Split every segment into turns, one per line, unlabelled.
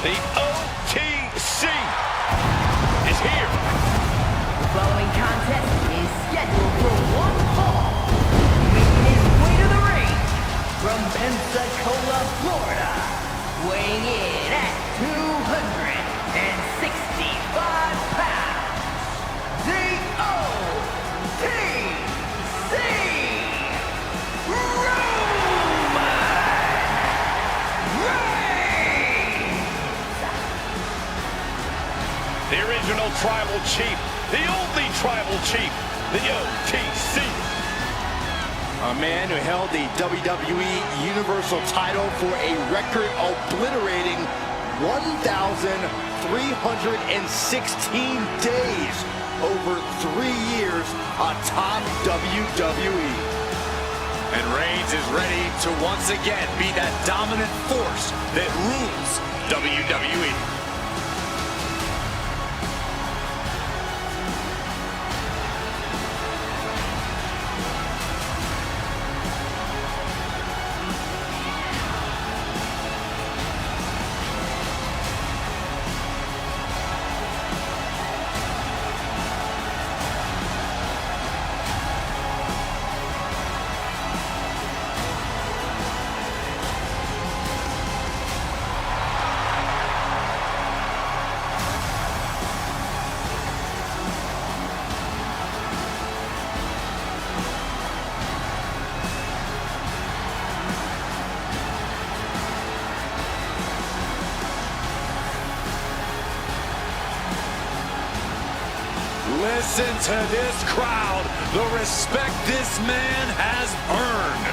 The OTC is here.
The following contest is scheduled for one fall. Making his way to the ring from Pensacola, Florida, weighing in at 265 pounds, the OTC,
The original tribal chief, the only tribal chief, the OTC.
A man who held the WWE Universal title for a record obliterating 1,316 days over 3 years atop WWE.
And Reigns is ready to once again be that dominant force that rules WWE. Listen to this crowd, the respect this man has earned.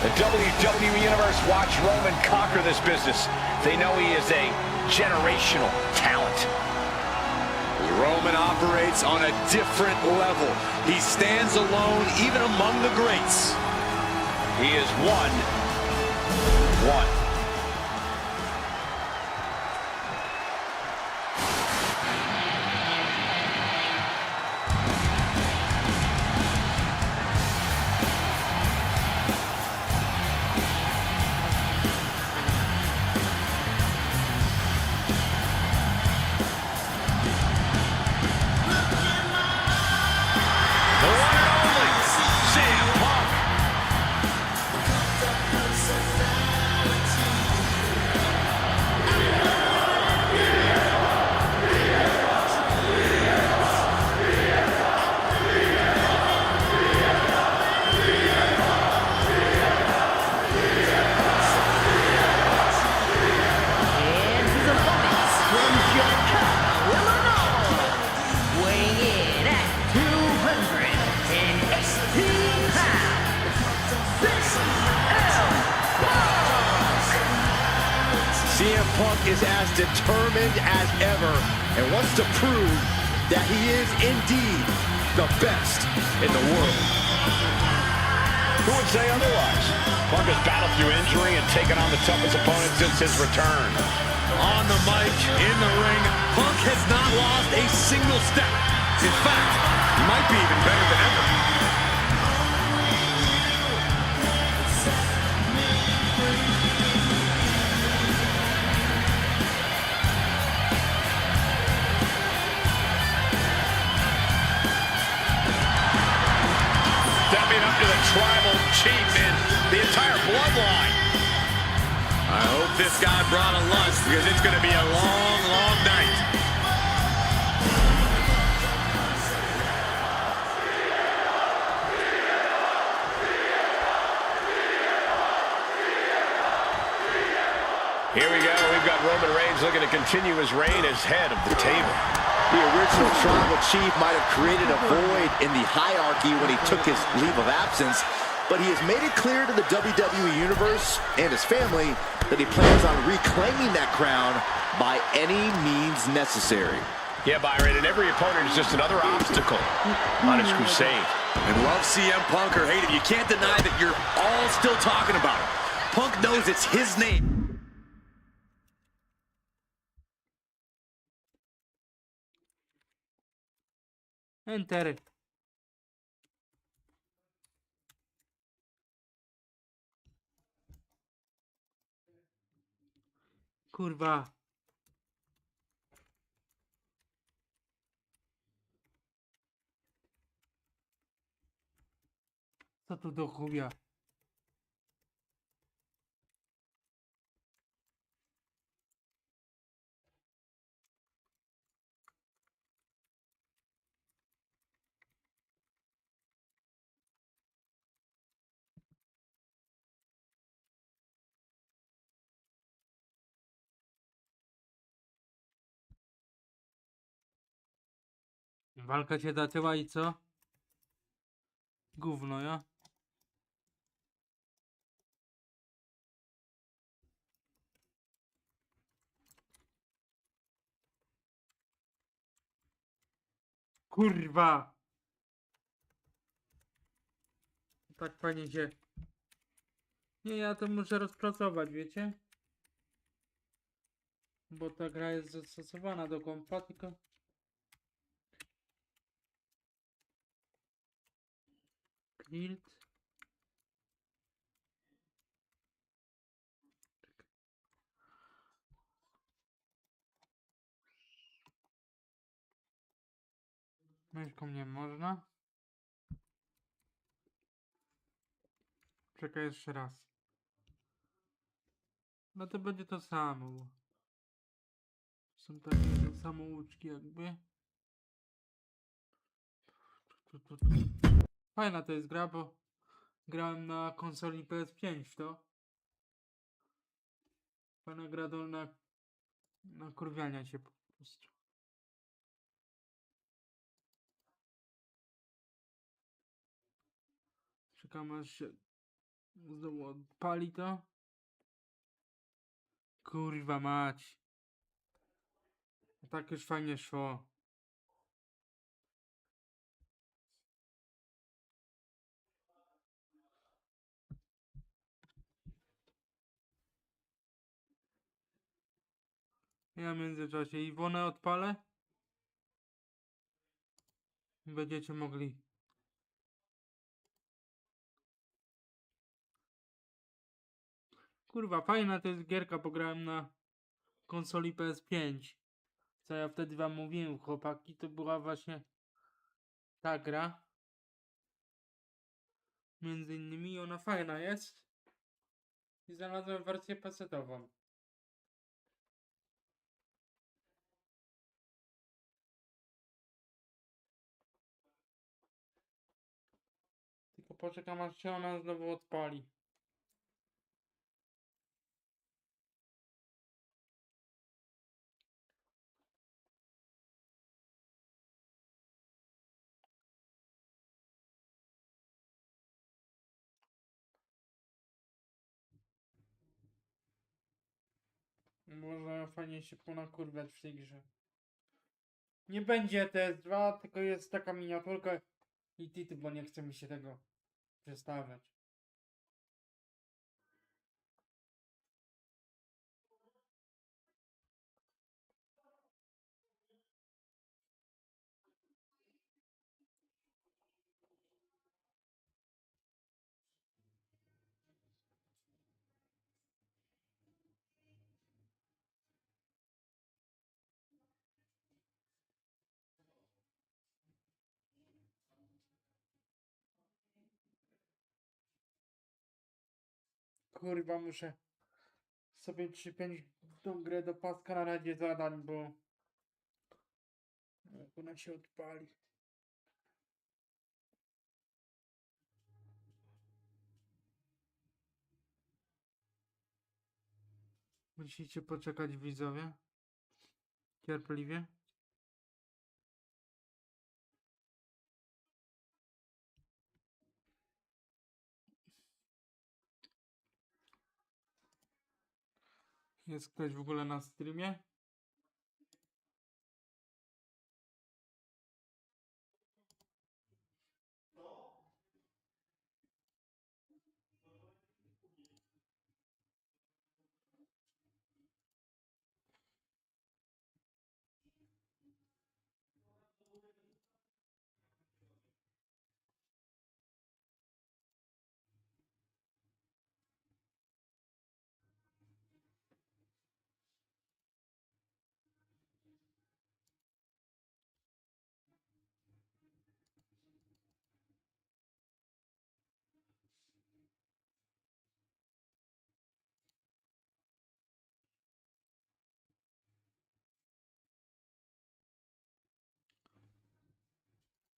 The WWE Universe watched Roman conquer this business. They know he is a generational talent.
Roman operates on a different level. He stands alone even among the greats.
He is one.
CM Punk is as determined as ever and wants to prove that he is indeed the best in the world.
Who would say otherwise? Punk has battled through injury and taken on the toughest opponent since his return.
On the mic, in the ring, Punk has not lost a single step. In fact, he might be even better than ever.
Stepping up to the tribal chief and the entire bloodline.
I hope this guy brought a lunch because it's going to be a long, long night.
Here we go. We've got Roman Reigns looking to continue his reign as head of the table.
The original tribal chief might have created a void in the hierarchy when he took his leave of absence, but he has made it clear to the WWE Universe and his family that he plans on reclaiming that crown by any means necessary.
Yeah, Byron, and every opponent is just another obstacle on his crusade.
And love CM Punk or hate him, you can't deny that you're all still talking about him. Punk knows it's his name.
Enter. Kurwa. Co tu do chuja? Walka się zaczęła i co? Gówno, ja? Kurwa! Tak fajnie się... Nie, ja to muszę rozpracować, wiecie? Bo ta gra jest zastosowana do kompa, tylko... Klilt. Myszką nie można. Czekaj jeszcze raz. No to będzie to samo. Są takie samouczki jakby. Fajna to jest gra, bo grałem na konsoli PS5 w to. Fajna gra na kurwiania się po prostu. Czekam aż się znowu odpali to. Kurwa mać. Tak już fajnie szło. Ja w międzyczasie Ivonę odpalę. Będziecie mogli. Kurwa, fajna to jest gierka, pograłem na konsoli PS5. Co ja wtedy wam mówiłem, chłopaki, to była właśnie ta gra. Między innymi ona fajna jest. I znalazłem wersję PC-ową. Tylko poczekam aż się ona znowu odpali. Można fajnie się ponakurwiać w tej grze. Nie będzie TS2, tylko jest taka miniaturka i tytuł, bo nie chce mi się tego przestawiać. Kurwa, muszę sobie przypiąć tą grę do paska na razie zadań, bo jak ona się odpali. Musicie poczekać, widzowie. Cierpliwie. Jest ktoś w ogóle na streamie?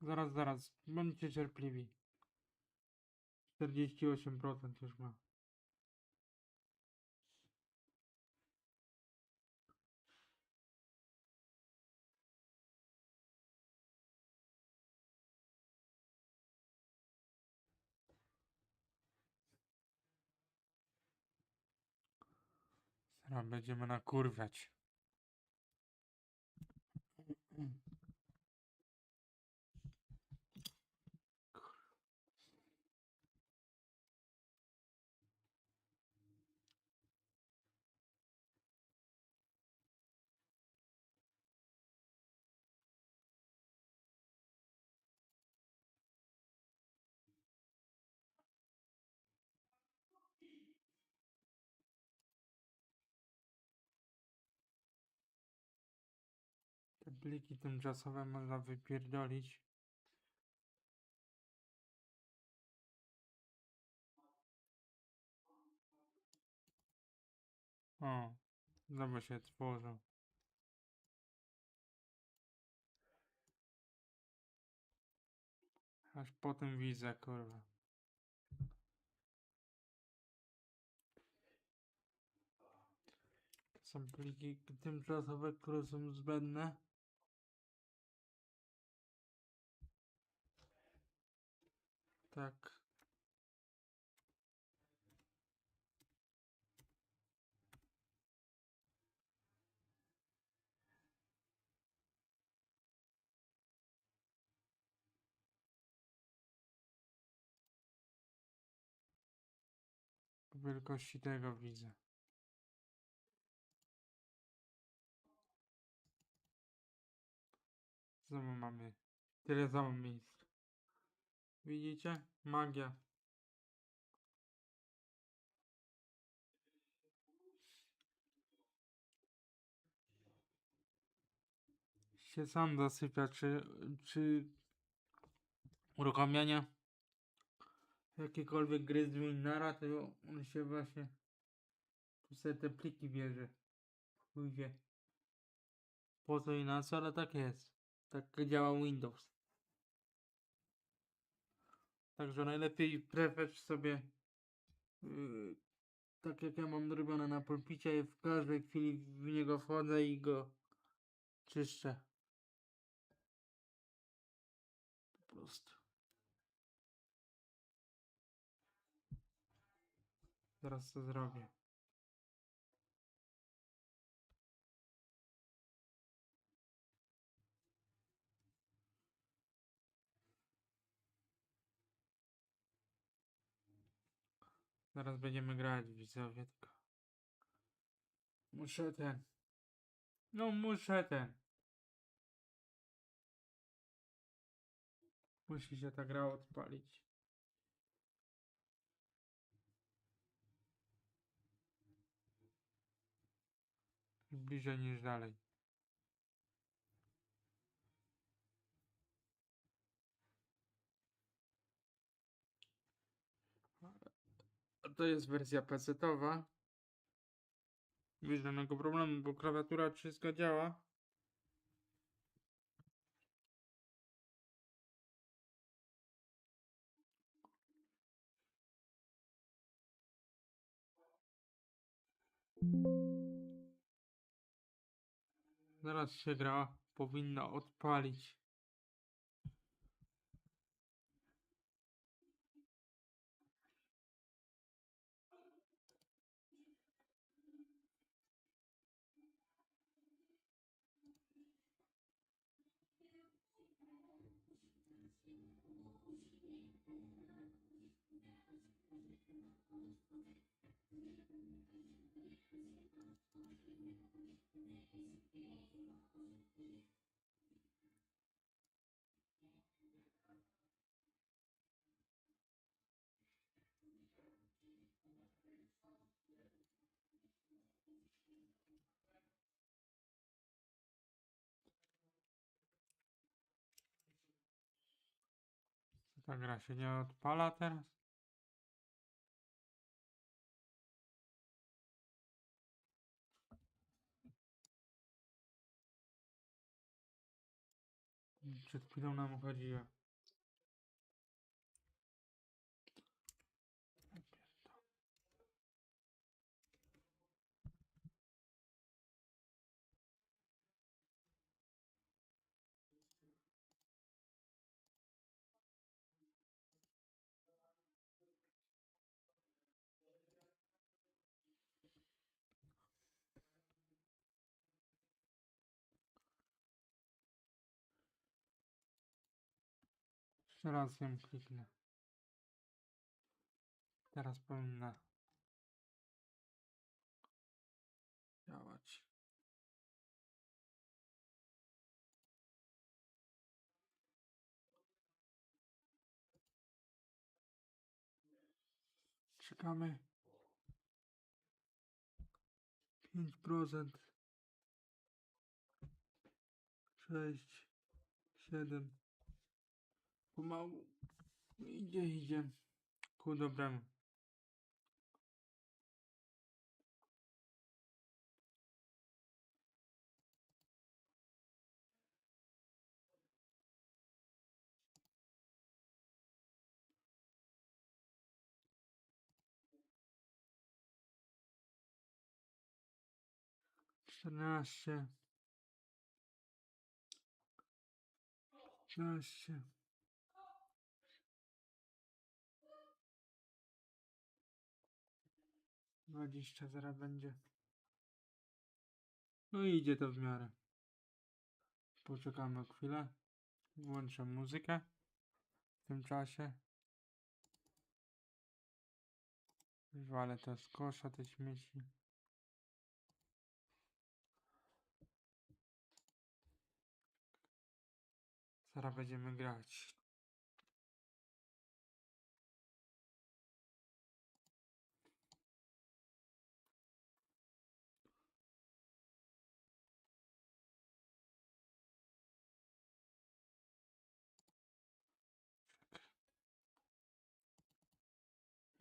Zaraz. Bądźcie cierpliwi. 48% już ma. Zaraz będziemy nakurwiać. Te pliki tymczasowe można wypierdolić. O, znowu się tworzą. Aż potem widzę, kurwa. To są pliki tymczasowe, które są zbędne. Tak. Po wielkości tego widzę. Znowu mamy tyle samo miejsc. Widzicie? Magia. Się sam zasypia, czy uruchamiania jakiekolwiek gry z Winnera, to on się właśnie tu sobie te pliki bierze. Chuj wie. Po co i na co, ale tak jest. Tak działa Windows. Także najlepiej prefetch sobie tak jak ja mam zrobione na pulpicie, w każdej chwili w niego wchodzę i go czyszczę. Po prostu. Zaraz to zrobię. Zaraz będziemy grać, widzowie, tylko muszę ten. No muszę ten. Musi się ta gra odpalić. Bliżej niż dalej. A to jest wersja PC-towa. Bez żadnego problemu, bo klawiatura wszystko działa. Zaraz się gra powinna odpalić. Ta gra się nie odpala teraz? Przed chwilą nam chodziła. Jeszcze raz ją kliknę. Teraz powinna działać. Czekamy. 5%. 6, 7. Pomału. Idzie. Ku dobremu. Czternaście. 15. 20 zaraz będzie. No i idzie to w miarę. Poczekamy chwilę. Włączę muzykę w tym czasie. Wywalę to z kosza, te śmieci. Zaraz będziemy grać.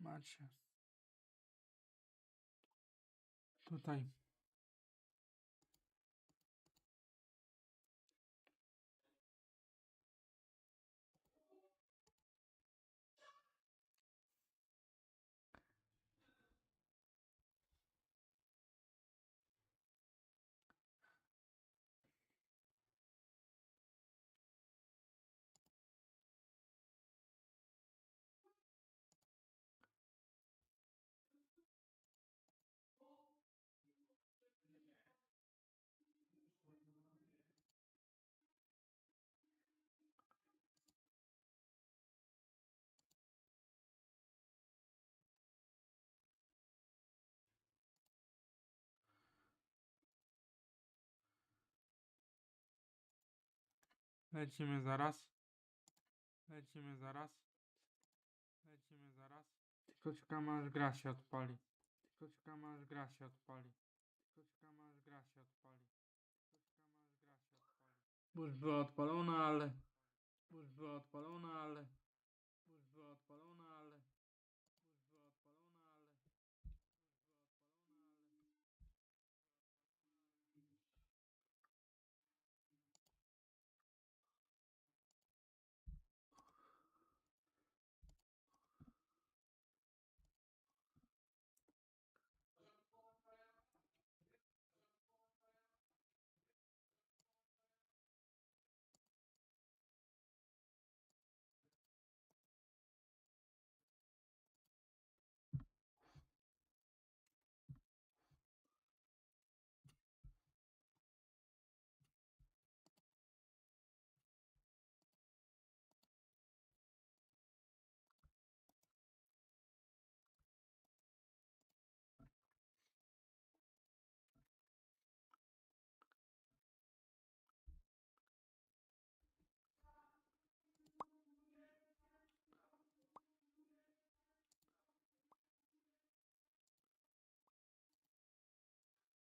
Macie. Tutaj. Lecimy zaraz. Tylko czekamy aż gra się odpali. Bo już była odpalona, ale...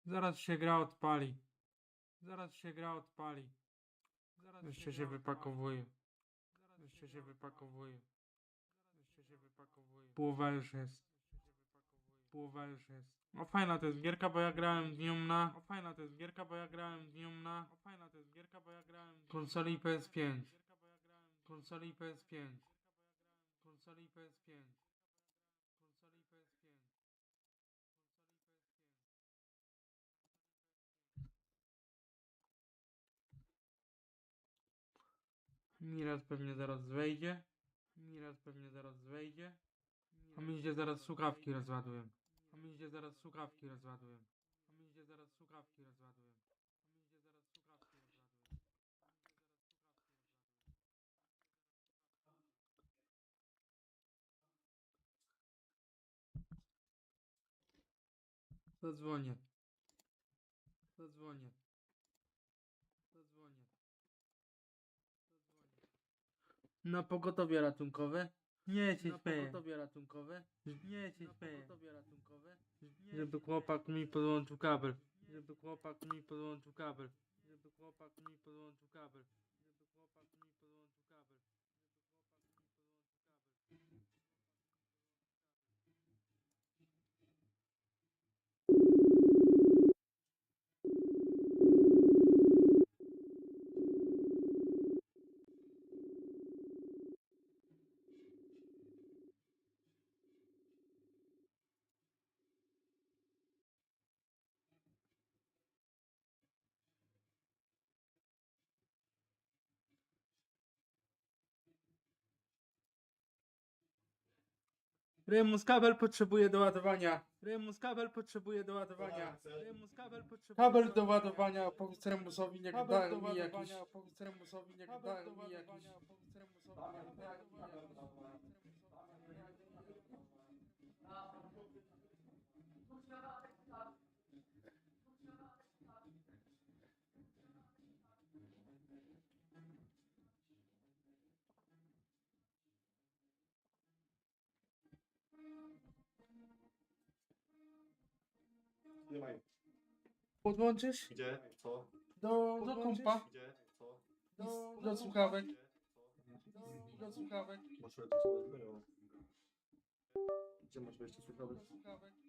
Zaraz się gra odpali. Jeszcze się wypakowuje. Połowa już jest. No fajna to jest gierka, bo ja grałem w nią na konsoli PS5. Miraz pewnie zaraz wejdzie. A mi idzie zaraz słuchawki rozładuję. Zadzwonię. Zadzwonię. Zadzwonię. Na pogotowie ratunkowe. Nie się śmieję. Na pogotowie ratunkowe. Nie się śmieję. Żeby chłopak mi podłączył kabel. Żeby chłopak mi podłączył kabel. Żeby chłopak mi podłączył kabel. Żeby chłopak mi podłączył kabel. Remus kabel potrzebuje do ładowania. Remus kabel potrzebuje do ładowania. Remus kabel potrzebuje kabel do ładowania. Powiedz Remusowi niech da mi jakiś. Powiedz Remusowi niech da mi jakiś. Podłączysz?
Gdzie? Co?
Do kompa.
Gdzie? Co?
Do słuchawek. Do słuchawek.
Masz to sobie. Gdzie masz wejście słuchawek?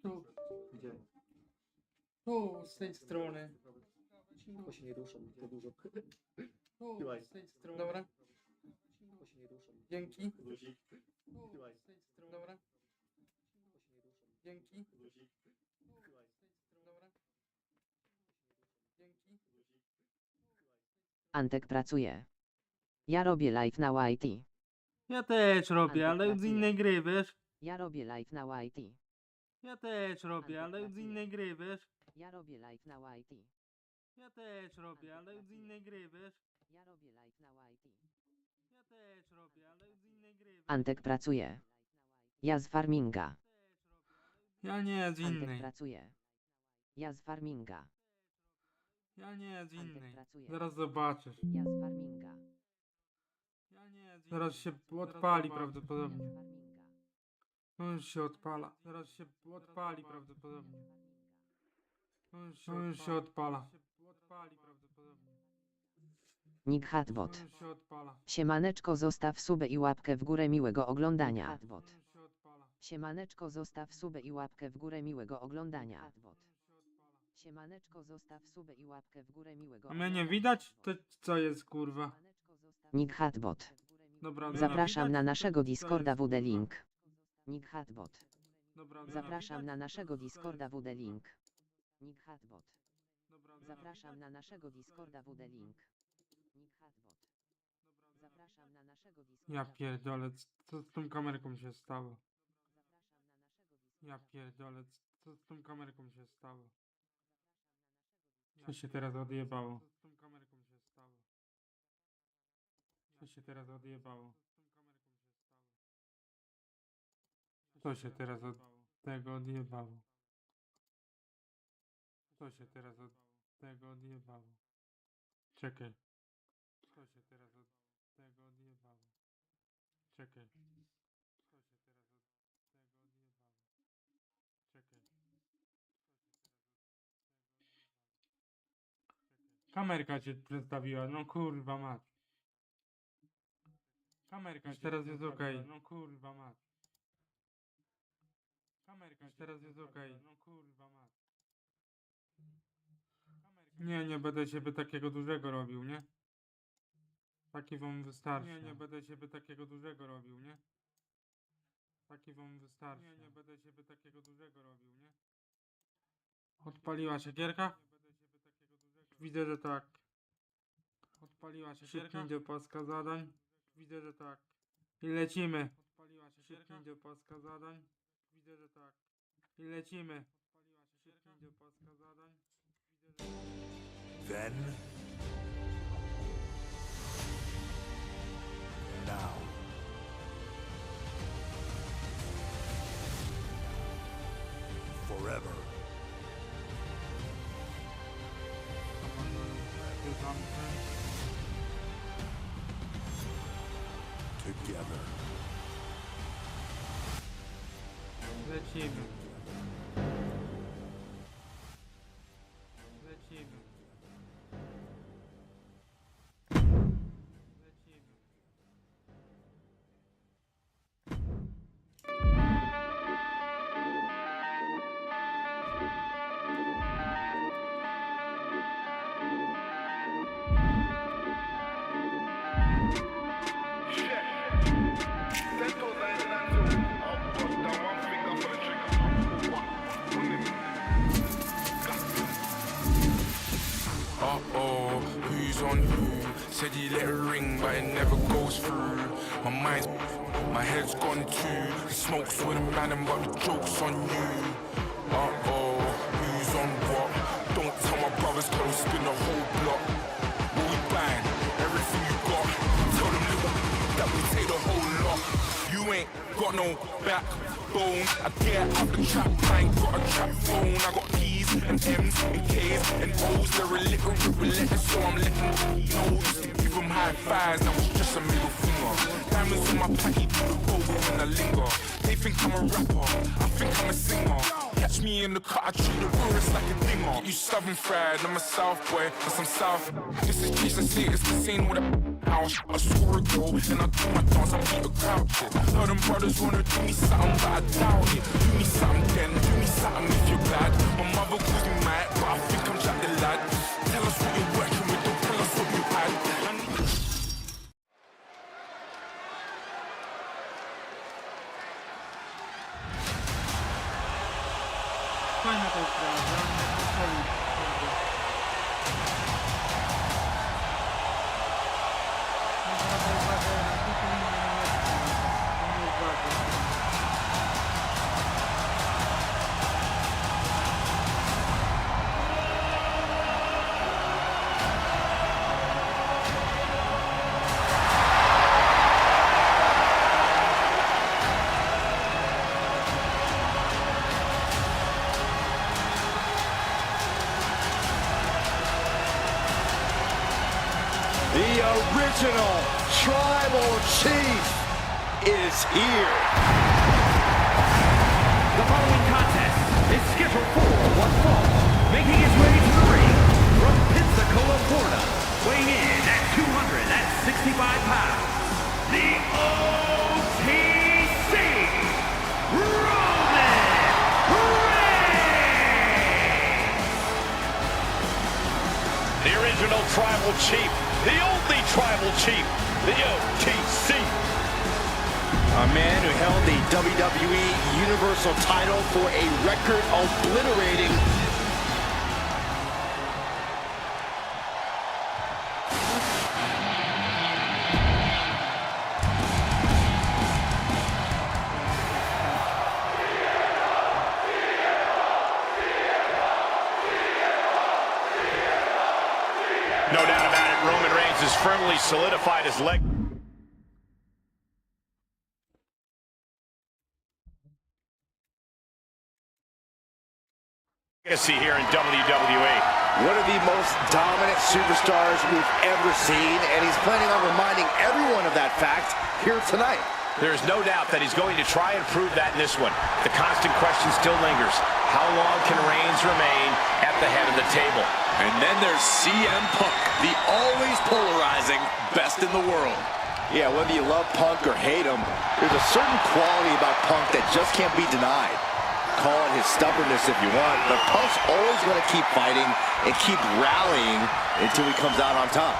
Tu.
Gdzie?
Tu, z tej strony.
Bo się nie ruszam, to dużo.
Tu,
Słuchaj.
z tej strony. Dobra.
Bo się nie ruszam.
Dzięki.
Luzik. Słuchaj.
Dobra.
Bo się nie ruszam.
Dzięki.
Luzik. Słuchaj.
Dobra. Dzięki.
Antek pracuje. Ja robię live na YT.
Ja też robię,
Antek
ale z
pracuje.
innej gry, wiesz?
Ja robię live na YT.
Ja też robię, ale z
pracuje.
innej gry, wiesz?
Ja robię live na YT.
Ja też robię, ale z innej gry, wiesz?
Ja robię live na YT.
Ja też robię, ale z innej gry, wiesz?
Antek pracuje. Ja z farminga.
Ja nie z
Antek
innej.
pracuje. Ja z farminga.
Ja nie z
Antek
innej.
pracuje.
Zaraz zobaczysz.
Ja z farminga.
Ja nie z innej. Zaraz się odpali prawdopodobnie.
Ja z farminga.
No już się odpala. Zaraz się odpali prawdopodobnie. No już się odpala. Odpali prawdopodobnie.
Nick Hatbot.
No już się odpala.
Siemaneczko, zostaw subę i łapkę w górę, miłego oglądania. Hatbot.
No już się odpala.
Siemaneczko, zostaw subę i łapkę w górę, miłego oglądania. Hatbot. Siemaneczko, zostaw subę i łapkę w górę, miłego
A mnie nie
oglądania.
widać? To co jest kurwa?
Nick Hatbot.
Dobra, mnie
Zapraszam
widać?
na naszego
Co
Discorda
jest,
WD
kurwa?
link. Nick Hatbot.
Dobra, mnie
Zapraszam
widać?
na naszego
Co jest,
Discorda WD
kurwa?
link. Nick Hatbot.
Dobra, mnie
Zapraszam
widać?
na naszego
Co jest,
Discorda WD
kurwa?
link. Nick Hatbot. Zapraszam na naszego Discorda.
Ja pierdolę, co z tą kamerką się stało? Ja pierdolę, co z tą kamerką się stało? Co się teraz odjebało? Co z tą kamerką się stało? Co się teraz odjebało? Co się teraz od tego odjebało? Co się teraz od tego odjebało? Czekaj. Co się teraz od tego odjebało? Czekaj. Co się teraz od tego odjebało? Czekaj. Kamerka cię przedstawiła, no kurwa mać. Kamerka już teraz jest okej. No kurwa mać. Kamerka już teraz jest okej. No kurwa mać. Nie będę siebie takiego dużego robił, nie? Taki wam wystarczy. Nie będę siebie takiego dużego robił, nie? Taki wam wystarczy. Nie będę siebie takiego dużego robił, nie? Odpaliła się gierka? Widzę, że tak. Odpaliła się gierka? Szybki do paska zadań. Widzę, że tak. I lecimy. Odpaliła się szybki do paska zadań. Widzę, że tak. I lecimy. Szybki do paska zadań.
Then, now. Forever. Together.
Lecimy. Lecimy. Lecimy.
Uh-oh, who's on who? Said he let it ring, but it never goes through. My head's gone too. The smoke's with a man, but the joke's on you. Uh-oh, who's on what? Don't tell my brothers, cause spin the whole block. Will we bang everything you got? Tell them that we take the whole lot. You ain't got no backbone. I get out the trap, I ain't got a trap phone. I got P's and M's and K's and O's. They're a little relentless, so I'm letting them know. Used to give them high fives, now it's just a middle finger. Diamonds in my pocket, over when I linger. They think I'm a rapper, I think I'm a singer. Catch me in the car, I treat the worst like a dinger. You southern fried, I'm a south boy, cause I'm south. This is Chase and see, it's the same with a house. I score a goal, and I do my dance, I beat a crowd shit. Know them brothers wanna do me something, but I doubt it. Do me something then, do me something if you're glad. My mother calls me mad, but I think I'm Jack the lad. Tell us what you're working with, don't tell us what you had.
Fajna to jest gra,
The original tribal chief is here.
The following contest is scheduled for one fall, making his way to the ring from Pensacola, Florida, weighing in at 265 pounds, the OTC, Roman Reigns! The original tribal chief, the only tribal chief, the OTC.
A man who held the WWE Universal title for a record obliterating
No doubt about it, Roman Reigns has firmly solidified his leg. Legacy here in WWE.
one of the most dominant superstars we've ever seen, and he's planning on reminding everyone of that fact here tonight.
There's no doubt that he's going to try and prove that in this one. The constant question still lingers. How long can Reigns remain at the head of the table?
And then there's CM Punk, the always polarizing best in the world.
Yeah, whether you love Punk or hate him, there's a certain quality about Punk that just can't be denied. Call it his stubbornness if you want, but Punk's always going to keep fighting and keep rallying until he comes out on top.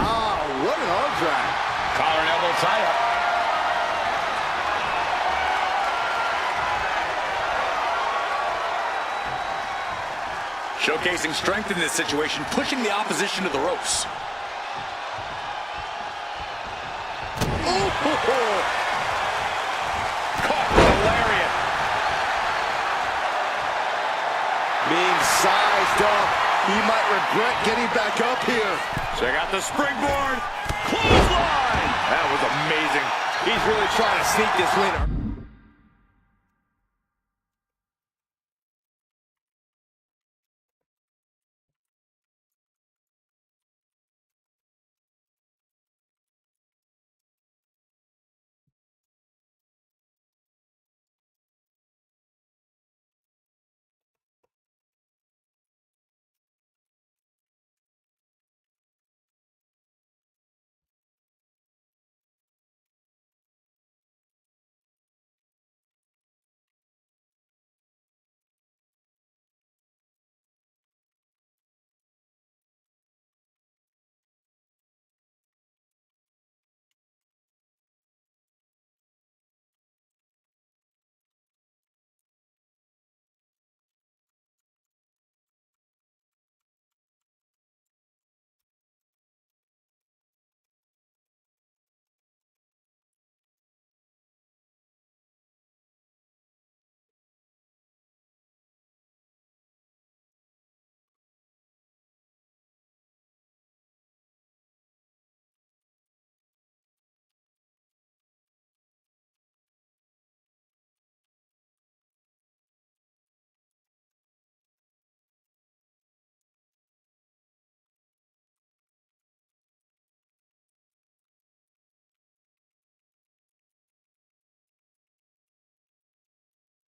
Ah, what an arm drag.
Collar and elbow tie-up.
Showcasing strength in this situation, pushing the opposition to the ropes.
Caught with a lariat.
Being sized up, he might regret getting back up here.
Check out the springboard. Clothesline.
That was amazing. He's really trying to sneak this win.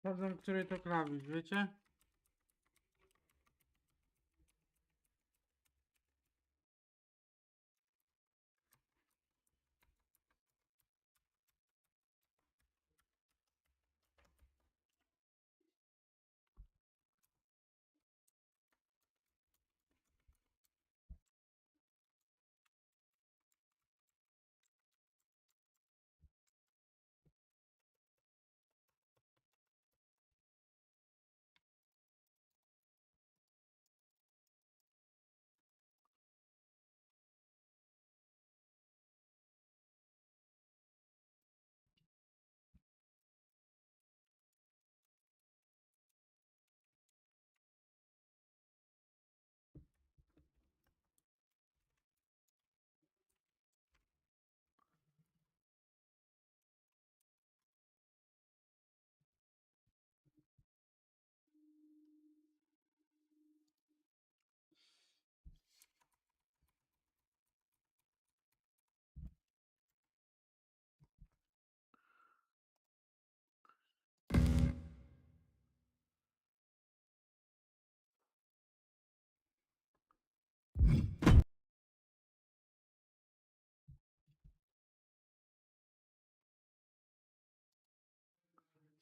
Sprawdzam, który to klawisz, wiecie?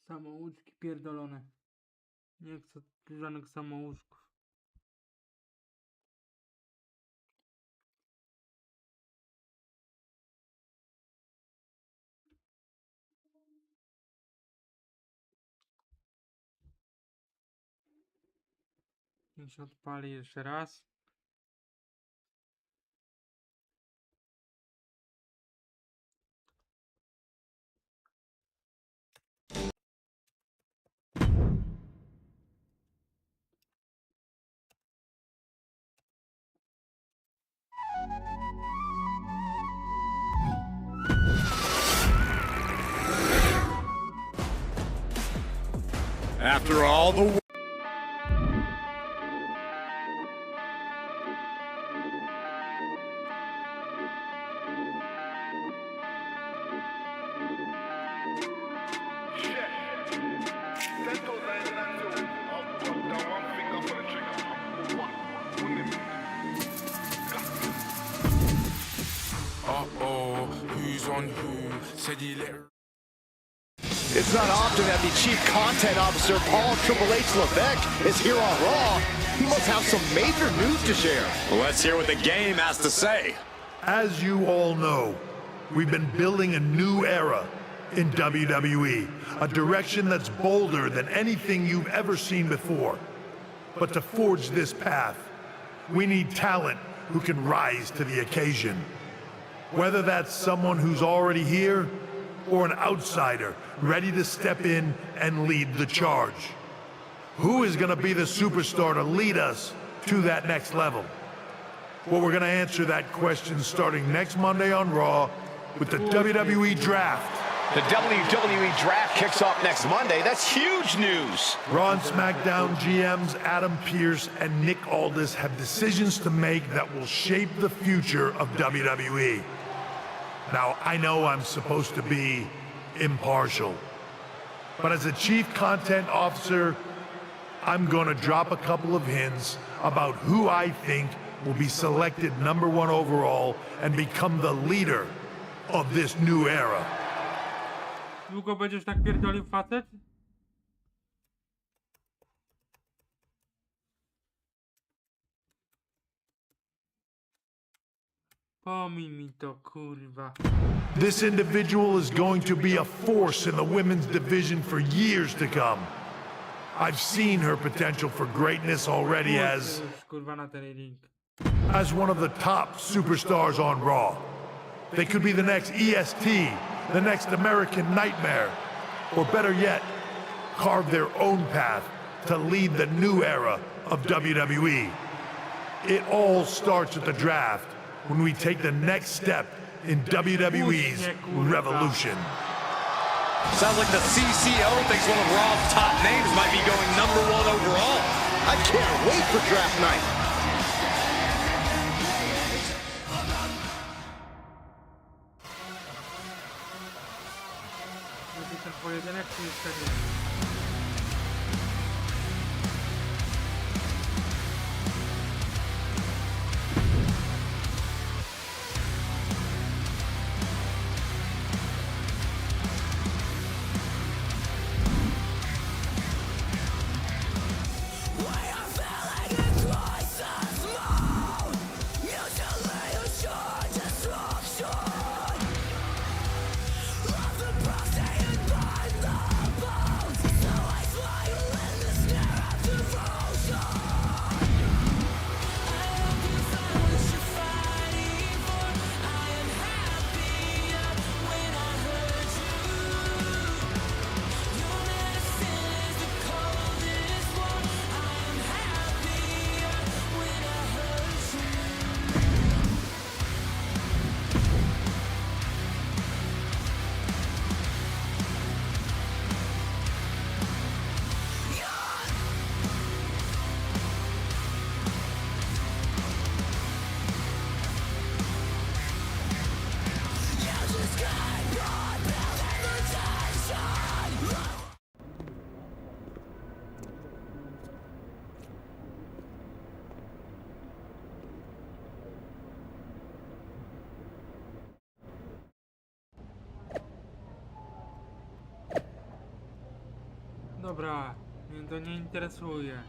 Samouczki pierdolone. Nie chcę żadnych samouczków. Niech się odpali jeszcze raz.
After all the
Uh-oh, who's on who? Said he let her.
It's not often that the Chief Content Officer, Paul Triple H Levesque, is here on Raw. He must have some major news to share.
Let's hear what the game has to say.
As you all know, we've been building a new era in WWE, a direction that's bolder than anything you've ever seen before. But to forge this path, we need talent who can rise to the occasion. Whether that's someone who's already here, or an outsider ready to step in and lead the charge. Who is going to be the superstar to lead us to that next level? Well, we're going to answer that question starting next Monday on Raw with the WWE Draft.
The WWE Draft kicks off next Monday. That's huge news.
Raw and SmackDown GMs Adam Pearce and Nick Aldis have decisions to make that will shape the future of WWE. Now, I know I'm supposed to be impartial, but as a Chief Content Officer, I'm going to drop a couple of hints about who I think will be selected #1 overall and become the leader of this new era.
Długo będziesz tak pierdolił, facet? Pomiń mi to, kurwa.
This individual is going to be a force in the women's division for years to come. I've seen her potential for greatness already as
Kurwa na ten link.
as one of the top superstars on Raw. They could be the next EST, the next American Nightmare, or better yet, carve their own path to lead the new era of WWE. It all starts at the draft when we take the next step in WWE's revolution.
Sounds like the CCO thinks one of Raw's top names might be going #1 overall.
I can't wait for draft night.
Będzie ten pojedynek, czy jeszcze nie? Dobra, mnie to nie interesuje.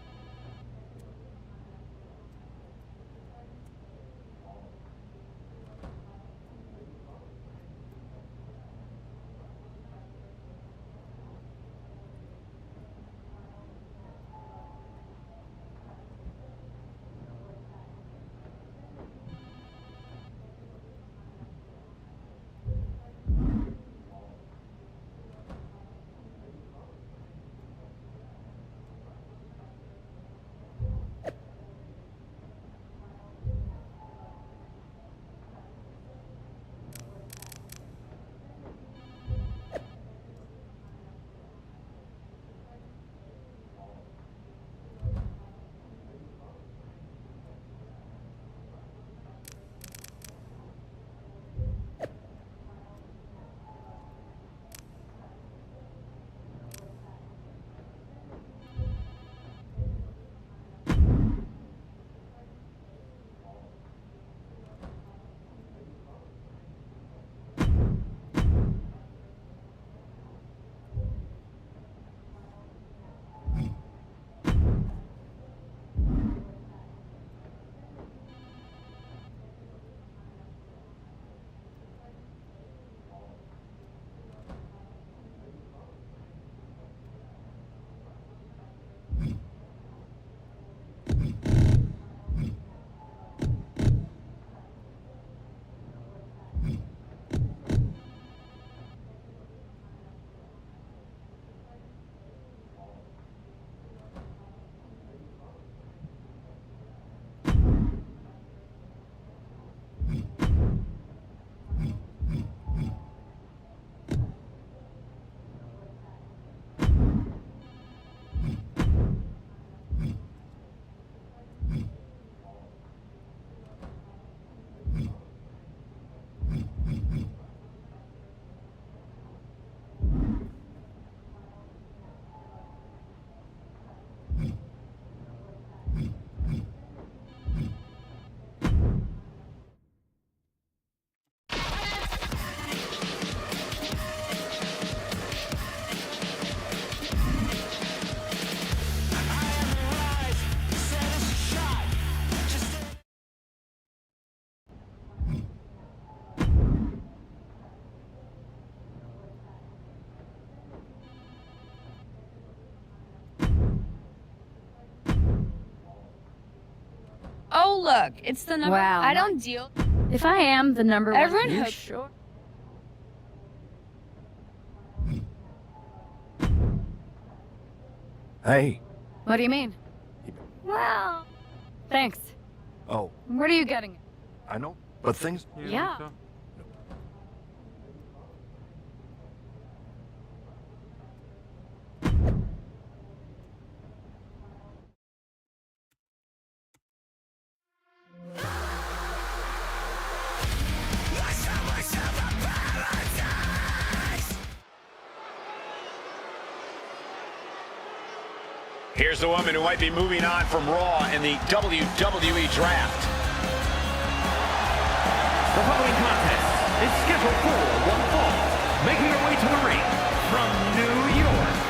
Oh, look, it's the number.
Wow.
I don't deal.
If I am the number one,
Everyone
you
hopes.
sure?
Hey.
What do you mean? Well, thanks.
Oh,
Where are you getting it?
I know. But things...
Yeah.
Here's the woman who might be moving on from Raw in the WWE Draft.
The following contest is scheduled for one fall. Making her way to the ring from New York,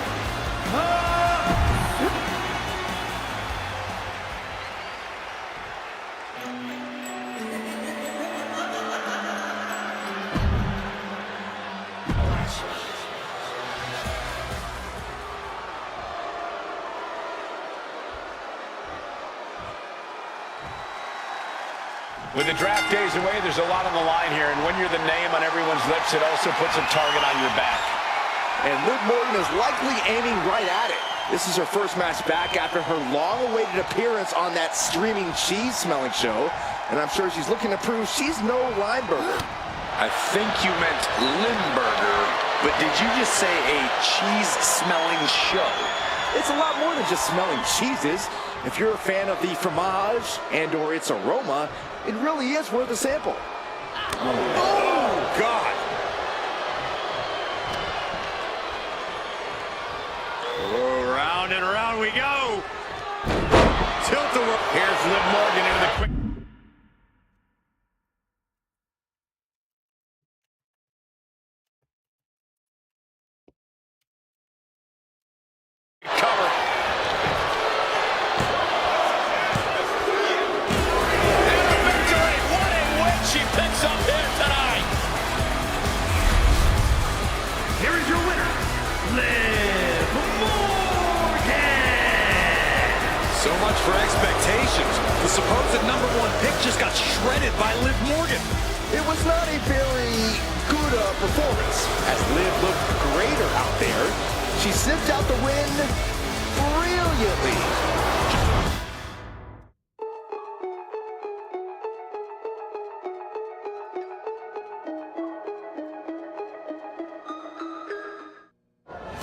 With the draft days away, there's a lot on the line here, and when you're the name on everyone's lips, it also puts a target on your back.
And Liv Morgan is likely aiming right at it. This is her first match back after her long-awaited appearance on that streaming cheese-smelling show, and I'm sure she's looking to prove she's no Lineburger.
I think you meant Limburger, but did you just say a cheese-smelling show?
It's a lot more than just smelling cheeses. If you're a fan of the fromage and or its aroma, it really is worth a sample.
Oh, God! Oh, round and around we go! Tilt-a-whirl. Here's Liv Morgan into the quick...
supposed #1 pick just got shredded by Liv Morgan.
It was not a very good performance, as Liv looked greater out there. She sipped out the win brilliantly.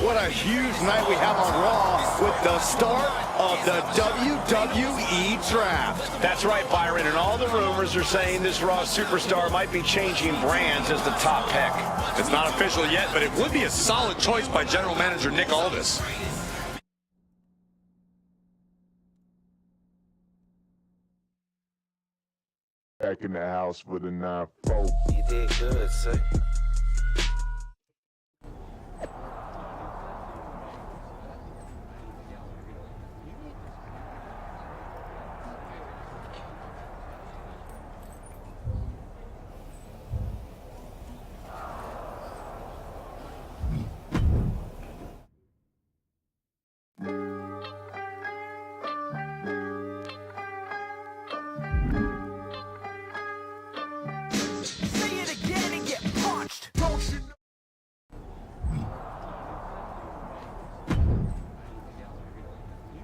What a huge night we have on Raw with the start of the WWE Draft.
That's right, Byron, and all the rumors are saying this Raw superstar might be changing brands as the top pick.
It's not official yet, but it would be a solid choice by General Manager Nick Aldis.
Back in the house with a 9-4.
You did good, sir.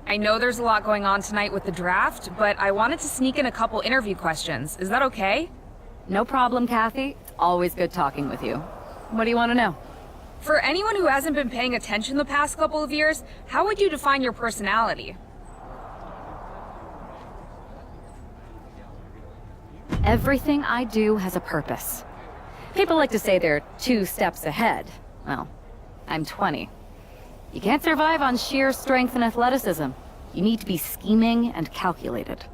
I know there's a lot going on tonight with the draft, but I wanted to sneak in a couple interview questions. Is that okay?
No problem, Kathy. It's always good talking with you. What do you want to know?
For anyone who hasn't been paying attention the past couple of years, how would you define your personality?
Everything I do has a purpose. People like to say they're 2 steps ahead. Well, I'm 20. You can't survive on sheer strength and athleticism. You need to be scheming and calculated.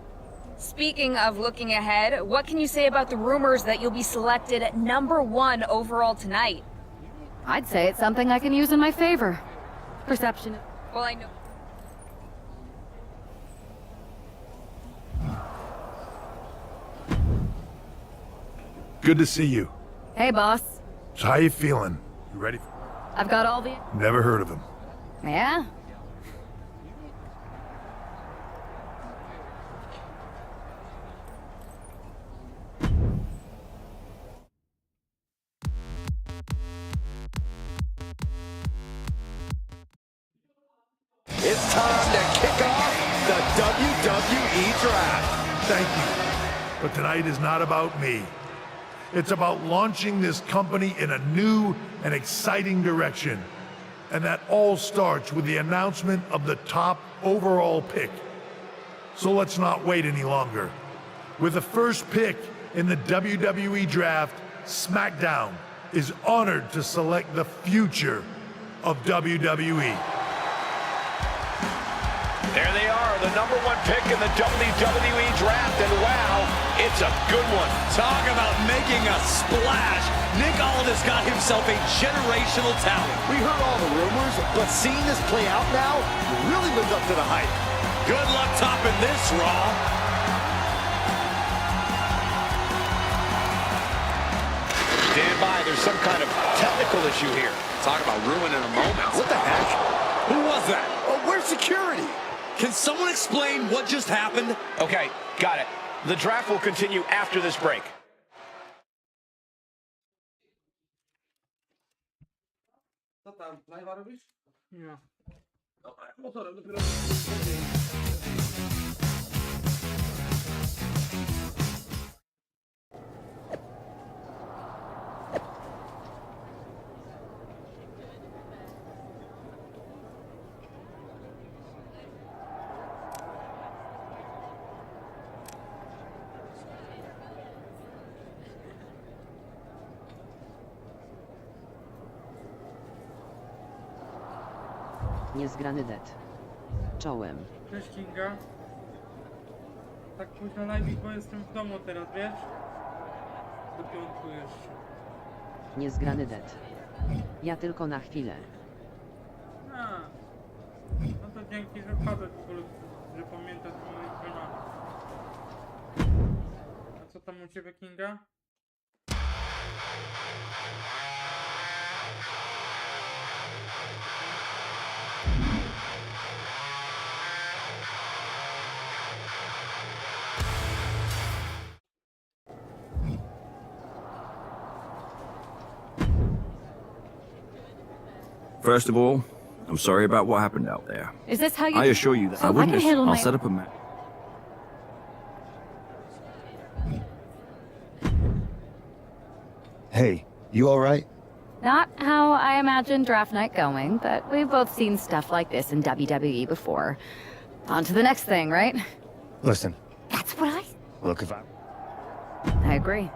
Speaking of looking ahead, what can you say about the rumors that you'll be selected at #1 overall tonight?
I'd say it's something I can use in my favor. Perception.
Well, I know.
Good to see you.
Hey, boss.
So how you feeling? You ready?
I've got all the...
Never heard of him.
Yeah?
It's time to kick off the WWE Draft.
Thank you. But tonight is not about me. It's about launching this company in a new and exciting direction. And that all starts with the announcement of the top overall pick. So let's not wait any longer. With the first pick in the WWE Draft, SmackDown is honored to select the future of WWE.
There they are, the #1 pick in the WWE Draft, and wow, it's a good one.
Talk about making a splash. Nick Aldis got himself a generational talent.
We heard all the rumors, but seeing this play out now really lived up to the hype.
Good luck topping this, Raw.
Stand by, there's some kind of technical issue here.
Talk about ruining a moment.
What the heck?
Who was that?
Oh, where's security?
Can someone explain what just happened?
Okay, got it. The draft will continue after this break.
Co tam, live'a robisz?
Nie.
Dobra, motorem dopiero...
Niezgrany det. Czołem.
Cześć Kinga. Tak późno live, bo jestem w domu teraz, wiesz? Do piątku jeszcze.
Niezgrany det. Ja tylko na chwilę.
A. No to dzięki, że wpadłeś w ogóle, że pamiętasz o moim kanale. A co tam u ciebie, Kinga?
First of all, I'm sorry about what happened out there.
Is this how you...
I assure you that
So
I
if I can
witness.
handle
I'll
my...
set up a map.
Hey, you alright?
Not how I imagined draft night going, but we've both seen stuff like this in WWE before. On to the next thing, right?
Listen,
That's what I...
look, if
I agree.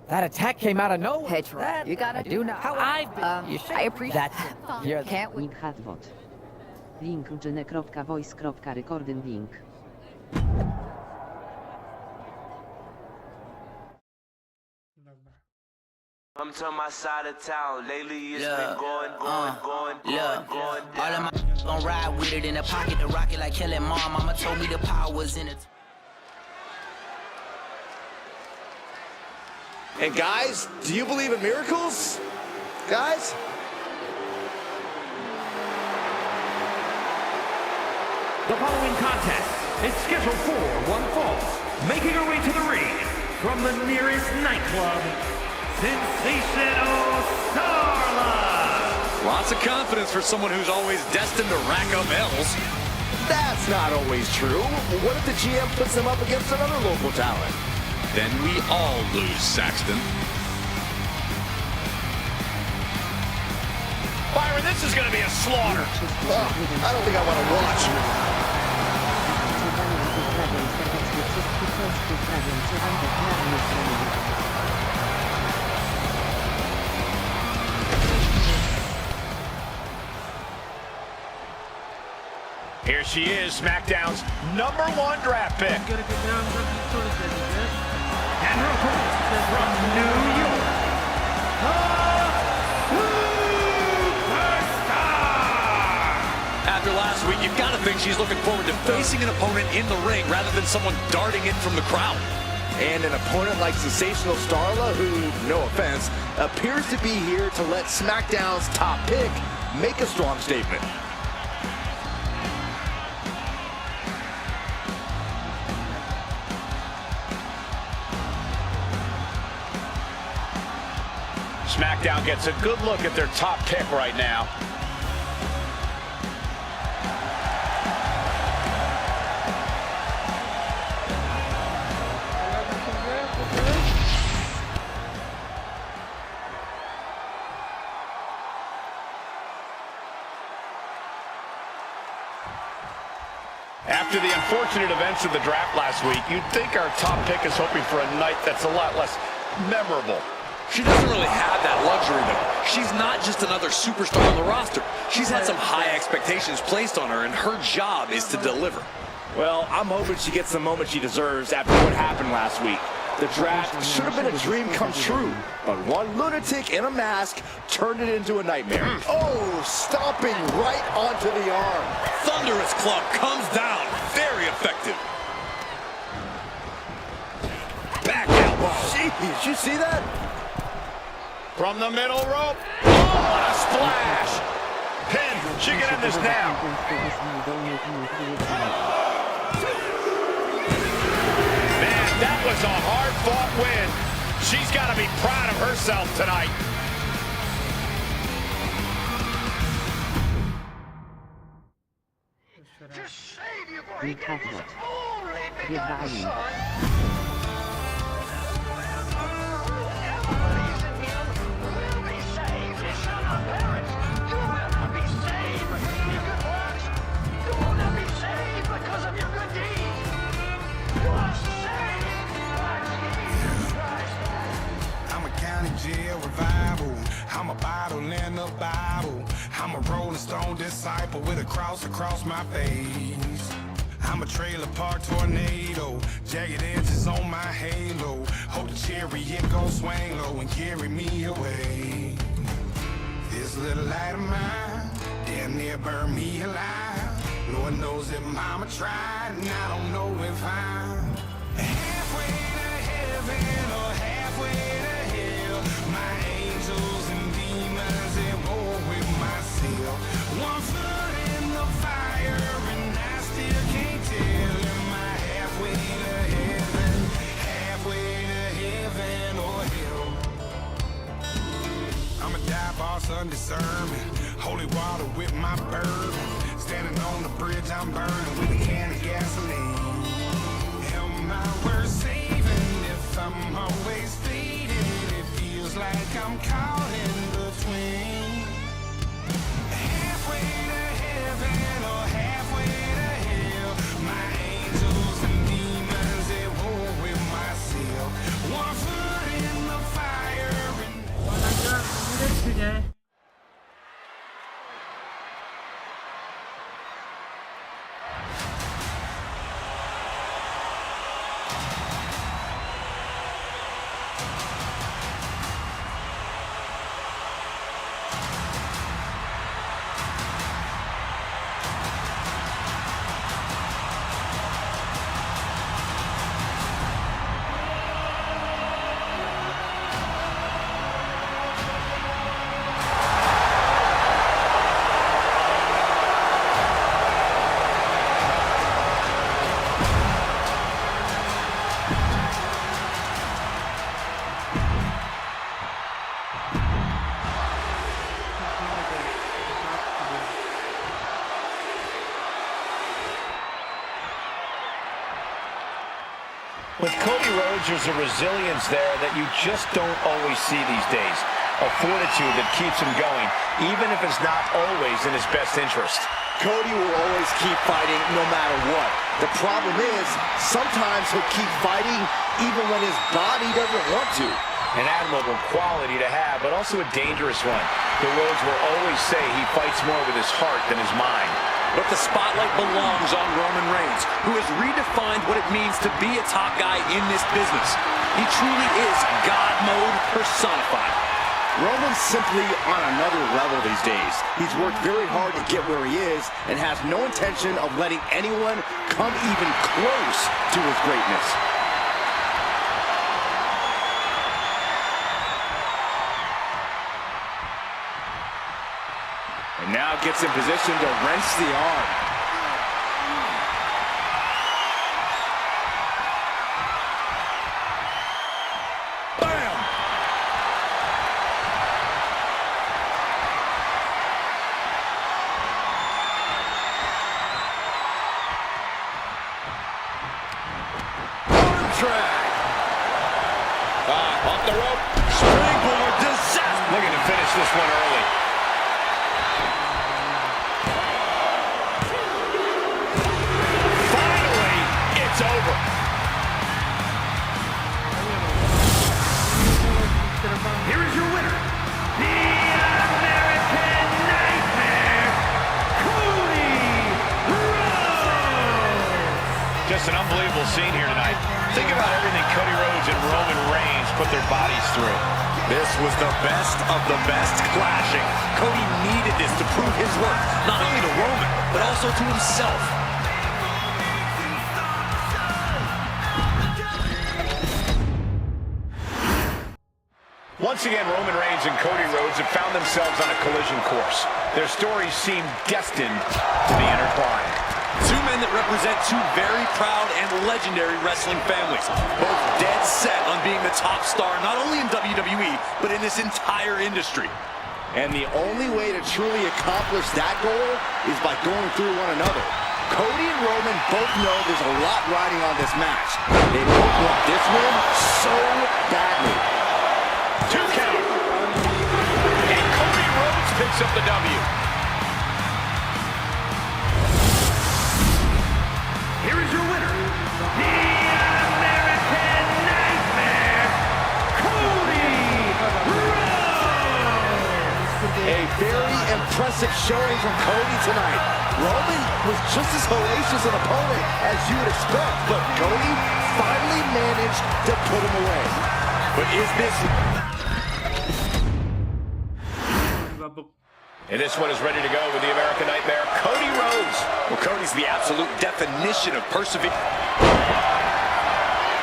That attack came out of nowhere.
Hey, Troy, you gotta
do know how I've been. You should.
I appreciate
That's
that.
You're
Can't we?
Link Link ngine.voice.recording link.
I'm to my side of town. Lately it's been going.
All of my gon' ride with it in the pocket to rock it like killing mom. Mama told me the power was in it.
And guys, do you believe in miracles? Guys?
The following contest is scheduled for one fall. Making her way to the ring from the nearest nightclub, Sensational Starla.
Lots of confidence for someone who's always destined to rack up L's.
That's not always true. What if the GM puts them up against another local talent?
Then we all lose, Saxton.
Byron, this is going to be a slaughter.
I don't think I want to watch.
Here she is, SmackDown's #1 draft pick.
And her opponent from New York,
After last week, you've got to think she's looking forward to facing an opponent in the ring rather than someone darting in from the crowd.
And an opponent like Sensational Starla, who, no offense, appears to be here to let SmackDown's top pick make a strong statement.
SmackDown gets a good look at their top pick right now. After the unfortunate events of the draft last week, you'd think our top pick is hoping for a night that's a lot less memorable.
She doesn't really have that luxury, though. She's not just another superstar on the roster. She's had some high expectations placed on her, and her job is to deliver.
Well, I'm hoping she gets the moment she deserves after what happened last week. The draft should have been a dream come true, but one lunatic in a mask turned it into a nightmare. Oh, stomping right onto the arm.
Thunderous club comes down. Very effective.
Back elbow. Jeez, you see that?
From the middle rope. Oh, what a splash. Pin, she can end this now. Man, that was a hard-fought win. She's got to be proud of herself tonight.
Jail revival. I'm a bottle in the Bible. I'm a Rolling Stone disciple with a cross across my face. I'm a trailer park tornado, jagged edges on my halo. Hope the chariot gon' swing low and carry me away. This little light of mine, damn near burn me alive. Lord knows that mama tried, and I don't know if I'm halfway to heaven or halfway to hell. My angels and demons at war with myself. One foot in the fire and I still can't tell. Am I halfway to heaven, Holy water with my bird. Standing on the bridge, I'm burning with a can of gasoline. Am I worth saving if I'm always fading? It feels like I'm caught in between. Halfway to heaven or halfway to hell. My angels and demons at war with myself. One foot in the fire and...
With Cody Rhodes, there's a resilience there that you just don't always see these days. A fortitude that keeps him going, even if it's not always in his best interest.
Cody will always keep fighting no matter what. The problem is, sometimes he'll keep fighting even when his body doesn't want to.
An admirable quality to have, but also a dangerous one. The Rhodes will always say he fights more with his heart than his mind.
But the spotlight belongs on Roman Reigns, who has redefined what it means to be a top guy in this business. He truly is God mode personified.
Roman's simply on another level these days. He's worked very hard to get where he is and has no intention of letting anyone come even close to his greatness. And now gets in position to wrench the arm.
Bam!
Arm drag.
Off the rope.
Springboard disaster.
Looking to finish this one early. It's over.
Here is your winner, the American Nightmare, Cody Rhodes.
Just an unbelievable scene here tonight. Think about everything Cody Rhodes and Roman Reigns put their bodies through.
This was the best of the best clashing. Cody needed this to prove his worth, not only to Roman, but also to himself.
Once again, Roman Reigns and Cody Rhodes have found themselves on a collision course. Their stories seem destined to be intertwined.
Two men that represent two very proud and legendary wrestling families, both dead set on being the top star not only in WWE, but in this entire industry.
And the only way to truly accomplish that goal is by going through one another. Cody and Roman both know there's a lot riding on this match. They both want this win so badly.
2 count. And Cody Rhodes picks up the W.
Here is your winner, the American Nightmare, Cody Rhodes.
A very impressive showing from Cody tonight. Roman was just as hellacious an opponent as you would expect, but Cody finally managed to put him away.
But is this...
And this one is ready to go with the American Nightmare, Cody Rhodes.
Well, Cody's the absolute definition of perseverance.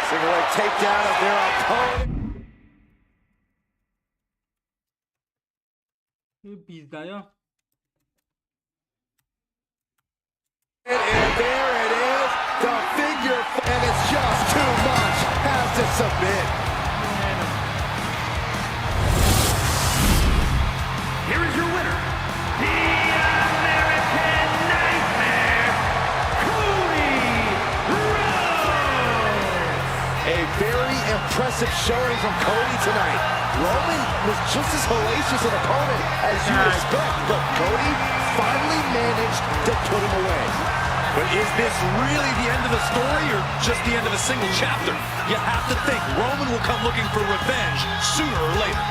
Single leg takedown of their opponent.
Pizdają.
And there it is, the figure, and it's just too much. Has to submit.
Here is your winner, the
impressive showing from Cody tonight. Roman was just as hellacious an opponent as you would expect, but Cody finally managed to put him away.
But is this really the end of the story or just the end of a single chapter? You have to think Roman will come looking for revenge sooner or later.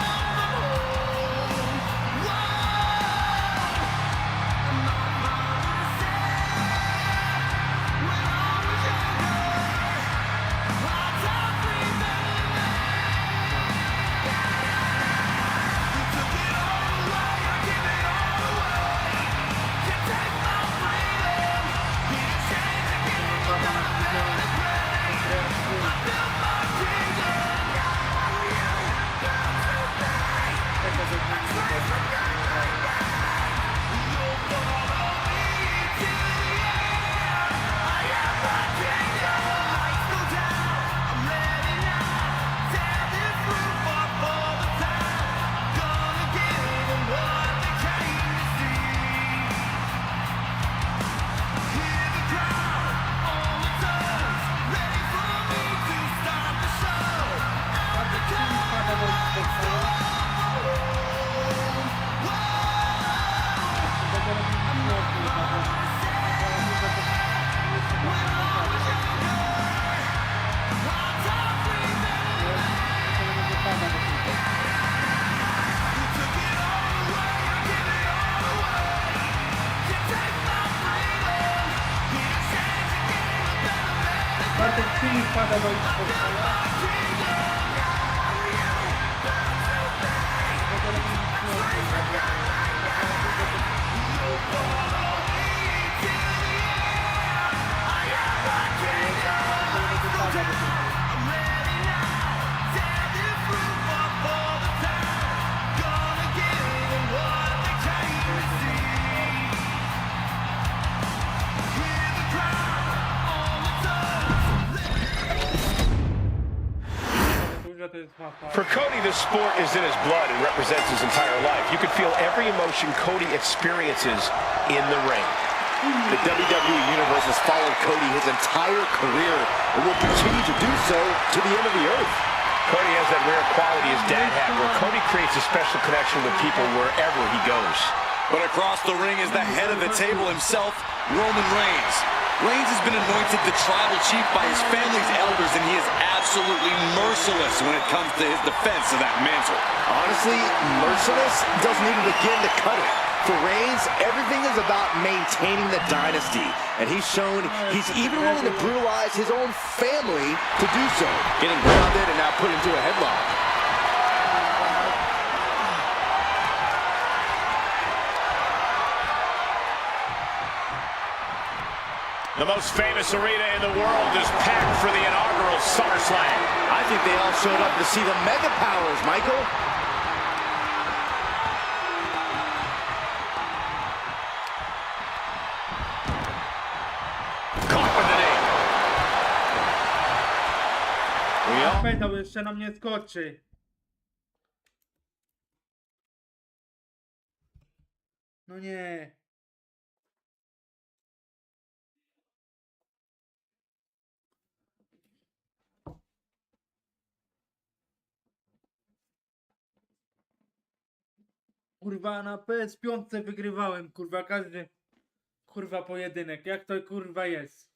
For Cody, this sport is in his blood and represents his entire life. You could feel every emotion Cody experiences in the ring.
The WWE Universe has followed Cody his entire career and will continue to do so to the end of the earth.
Cody has that rare quality his dad had, where Cody creates a special connection with people wherever he goes.
But across the ring is the head of the table himself, Roman Reigns. Reigns has been anointed the tribal chief by his family's elders, and he is absolutely merciless when it comes to his defense of that mantle.
Honestly, merciless doesn't even begin to cut it. For Reigns, everything is about maintaining the dynasty, and he's shown he's even willing to brutalize his own family to do so. Getting grounded and now put into a headlock.
The most famous arena in the world is packed for the inaugural SummerSlam.
I think they all showed up to see the Mega Powers, Michael.
Caught with the knee.
Pedał jeszcze na mnie skoczy. No nie. Kurwa, na PS5 wygrywałem, kurwa, każdy, kurwa, pojedynek. Jak to, kurwa, jest?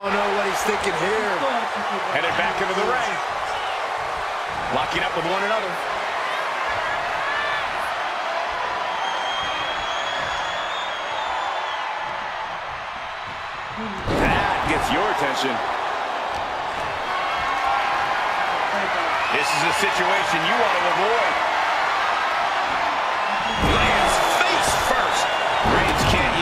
I don't know what he's thinking here.
Headed back into the ring. Locking up with one another.
That gets your attention.
This is a situation you want to avoid.
Lands face first.
Reigns can't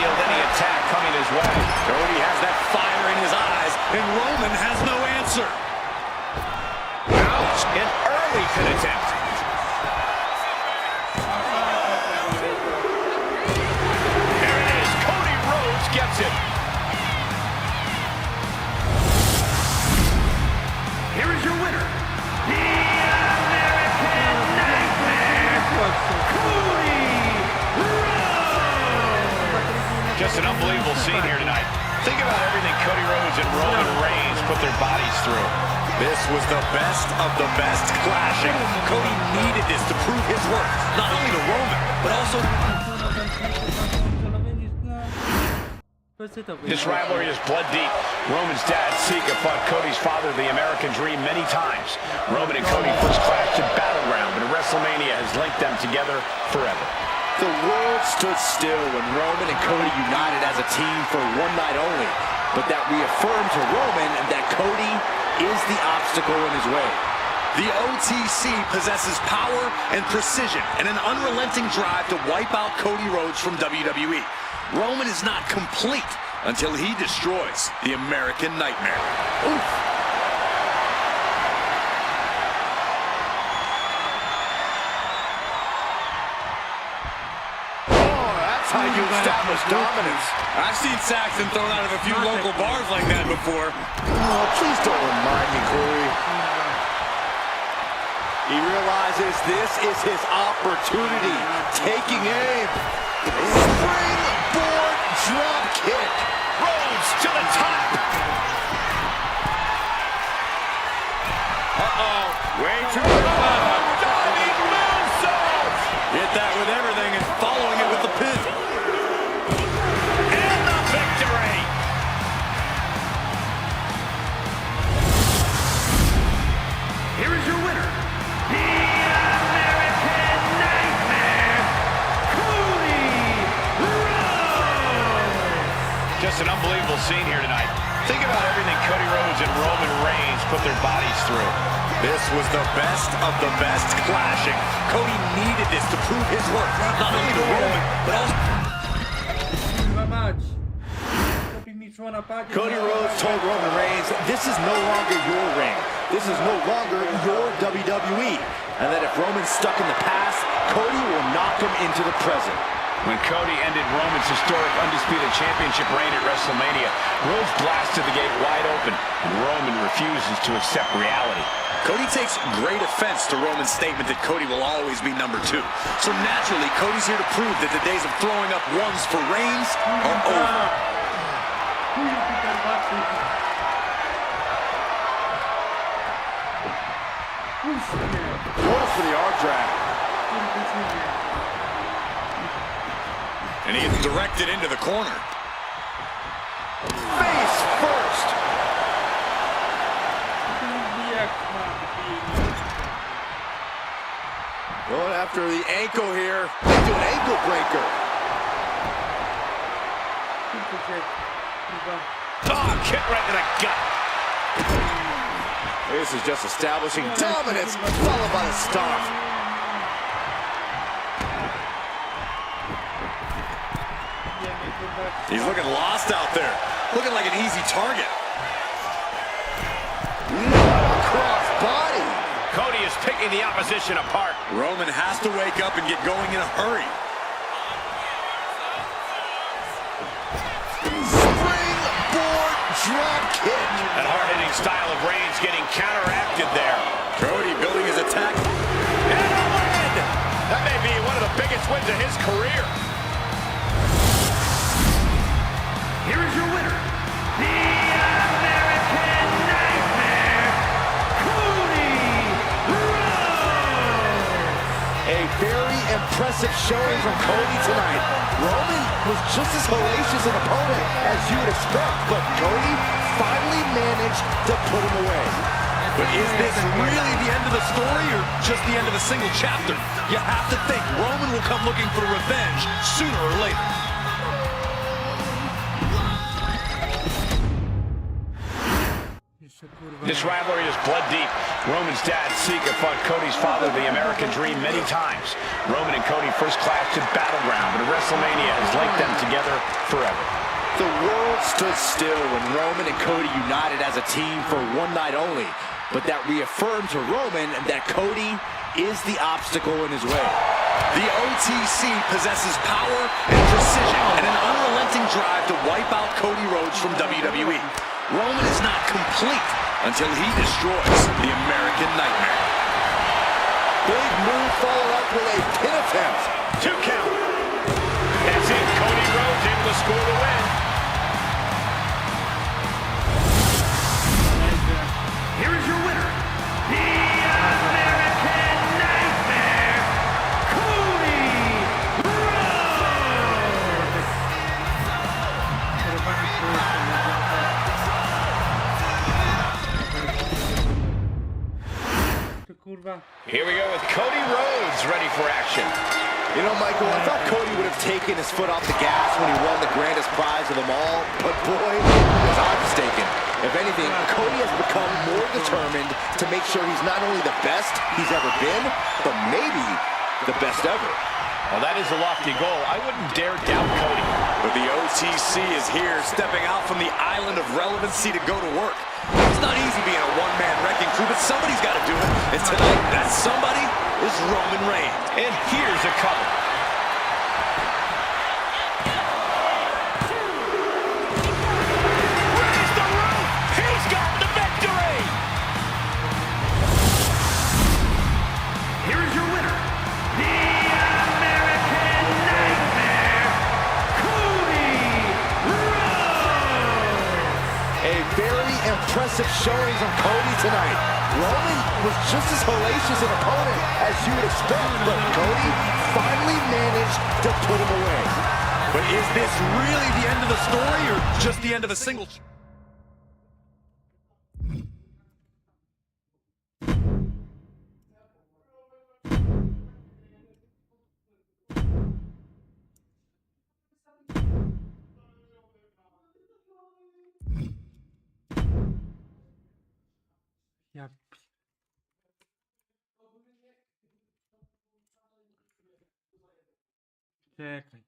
An early pin attempt. There it is. Cody Rhodes gets it.
Here is your winner, the American Nightmare, Cody Rhodes!
Just an unbelievable scene here tonight. Think about everything Cody Rhodes and Roman Reigns put their bodies through.
This was the best of the best clashing. Cody needed this to prove his worth, not only to Roman, but also...
This rivalry is blood deep. Roman's dad, Sika, fought Cody's father, the American Dream, many times. Roman and Cody first clashed at Battleground, but WrestleMania has linked them together forever.
The world stood still when Roman and Cody united as a team for one night only, but that reaffirmed to Roman that Cody is the obstacle in his way.
The OTC possesses power and precision and an unrelenting drive to wipe out Cody Rhodes from WWE. Roman is not complete until he destroys the American Nightmare. Oof.
How you establish dominance.
I've seen Saxon thrown out of a few local bars like that before.
Oh, please don't remind me, Corey. He realizes this is his opportunity. Taking aim. Springboard drop kick.
Rhodes to the top.
Uh-oh. Way too early. Diving moonsault. Hit that with everything and following it with the pin.
And the victory.
Here is your winner, the American Nightmare, Cody Rhodes!
Just an unbelievable scene here tonight. Think about everything Cody Rhodes and Roman Reigns put their bodies through.
This was the best of the best clashing. Cody needed this to prove his worth, not only to Roman, but also...
Cody Rhodes told Roman Reigns, this is no longer your ring. This is no longer your WWE. And that if Roman's stuck in the past, Cody will knock him into the present.
When Cody ended Roman's historic undisputed championship reign at WrestleMania, Rhodes blasted the gate wide open, and Roman refuses to accept reality.
Cody takes great offense to Roman's statement that Cody will always be number 2. So naturally, Cody's here to prove that the days of throwing up ones for Reigns are over.
Goes for the arm drag.
And he gets directed into the corner.
Face first. Going after the ankle here. Into an ankle breaker.
Oh, kick right to the gut.
This is just establishing dominance, followed by a stomp.
He's looking lost out there. Looking like an easy target.
Cross body.
Cody is picking the opposition apart.
Roman has to wake up and get going in a hurry.
Springboard drop kick.
That hard-hitting style of Reigns getting counteracted there.
Cody building his attack.
And a win! That may be one of the biggest wins of his career.
Here is your winner, the American Nightmare, Cody Rhodes!
A very impressive showing from Cody tonight. Roman was just as hellacious an opponent as you would expect, but Cody finally managed to put him away.
But is this really the end of the story or just the end of a single chapter? You have to think Roman will come looking for revenge sooner or later.
This rivalry is blood deep. Roman's dad, Sika, fought Cody's father, the American Dream, many times. Roman and Cody first clashed at Battleground, but WrestleMania has linked them together forever.
The world stood still when Roman and Cody united as a team for one night only, but that reaffirmed to Roman that Cody is the obstacle in his way.
The OTC possesses power and precision and an unrelenting drive to wipe out Cody Rhodes from WWE. Roman is not complete until he destroys the American Nightmare.
Big move followed up with a pin attempt.
2 count. That's it. Cody Rhodes able to score the win.
Here is your winner, the American Nightmare, Cody Rhodes!
Here we go with Cody Rhodes ready for action.
You know, Michael, I thought Cody would have taken his foot off the gas when he won the grandest prize of them all, but boy, was I mistaken. If anything, Cody has become more determined to make sure he's not only the best he's ever been, but maybe the best ever.
Well, that is a lofty goal. I wouldn't dare doubt Cody.
But the OTC is here, stepping out from the island of relevancy to go to work. It's not easy being a one-man wrecking crew, but somebody's got to do it. And tonight, that somebody is Roman Reigns.
And here's a cover. Raise the roof! He's got the victory!
Here is your winner, the American Nightmare, Cody Rhodes!
A very impressive showing from Cody tonight. Roman was just as hellacious an opponent as you would expect, but Cody finally managed to put him away.
But is this really the end of the story or just the end of a single...
Ja Czekaj.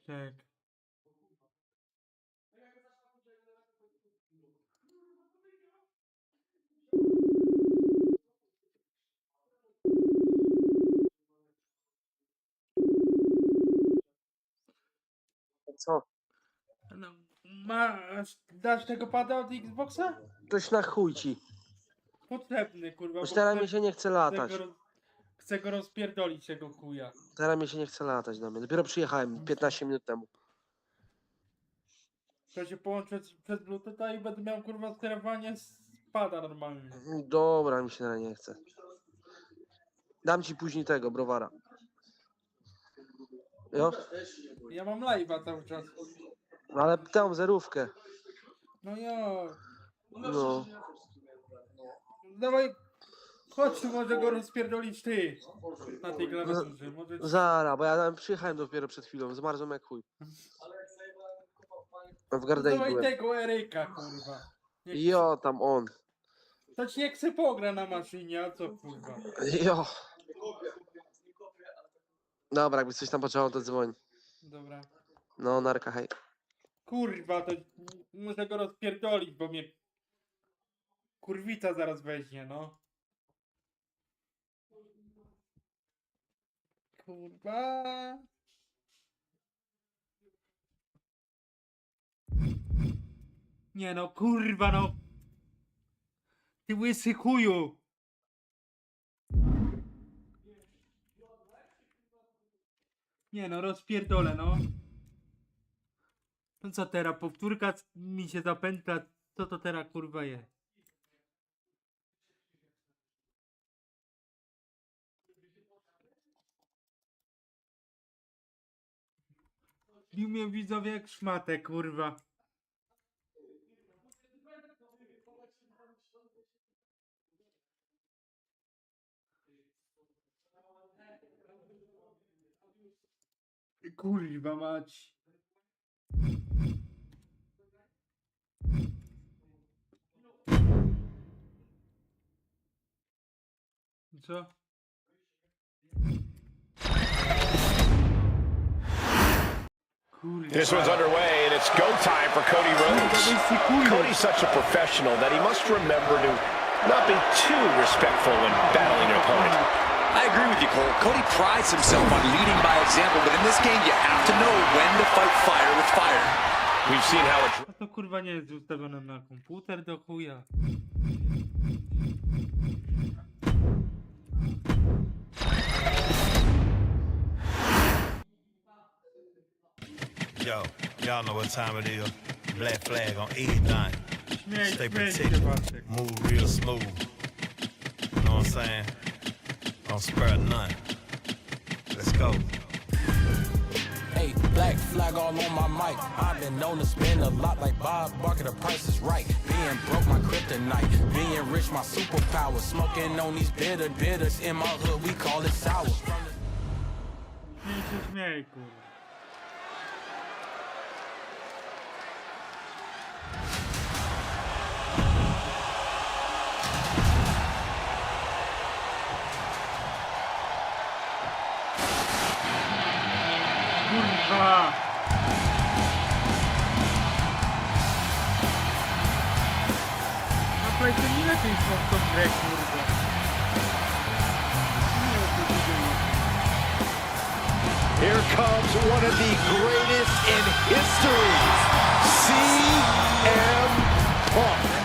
Czekaj.
Co?
No, dasz tego pada od Xboxa?
Toś na chuj ci.
Potrzebny, kurwa.
Już
bo
teraz
chcę-
mi się nie chce
chcę
latać.
go roz- Chcę go rozpierdolić, tego chuja.
Teraz mi się nie chce latać do mnie. Dopiero przyjechałem 15 minut temu.
To się połączę przez Bluetootha i będę miał, kurwa, sterowanie spada normalnie.
Dobra, mi się teraz nie chce. Dam ci później tego, browara. Jo?
Ja mam live'a cały czas.
No ale tę zerówkę.
No jo.
No.
Dawaj, chodź tu, może go rozpierdolić ty. Na tej klawiaturze. Może...
Zara, bo ja tam przyjechałem dopiero przed chwilą. Zmarzłem jak chuj. W
No
Gardei
dawaj
byłem.
tego Eryka, kurwa.
Jo, tam on.
To ci nie chce pogra na maszynie, a co kurwa?
Jo. Dobra, jakby coś tam potrzebował, to dzwoń.
Dobra.
No, narka, hej.
Kurwa, to muszę go rozpierdolić, bo mnie kurwica zaraz weźmie, no. Kurwa. Nie no, kurwa no. Ty łysy chuju. Nie no, rozpierdolę, no. No co teraz, powtórka mi się zapętla, co to teraz kurwa jest? Bił mnie widzowie jak szmatę, kurwa. Kurwa mać. Co?
This one's underway, and it's go time for Cody Rhodes. Cody's such a professional that he must remember to not be too respectful when battling an opponent.
I agree with you, Cole. Cody prides himself on leading by example, but in this game, you have to know when to fight fire with fire.
We've seen how it...
A to kurwa nie jest ustawione na komputer do chuja.
Yo, y'all know what time it is. Black flag on everything. Stay protected. Move real smooth. You know what I'm saying? Don't spare none. Let's go.
Hey, black flag all on my mic. I've been known to spend a lot like Bob Barker, the price is right. Being broke, my kryptonite. Being rich, my superpower. Smoking on these bitters. In my hood, we call it sour.
Nie się śmiej, kurwa. Kurwa! Naprawdę nie lepiej w tą grę, kurwa.
Here comes one of the greatest in history, CM Punk.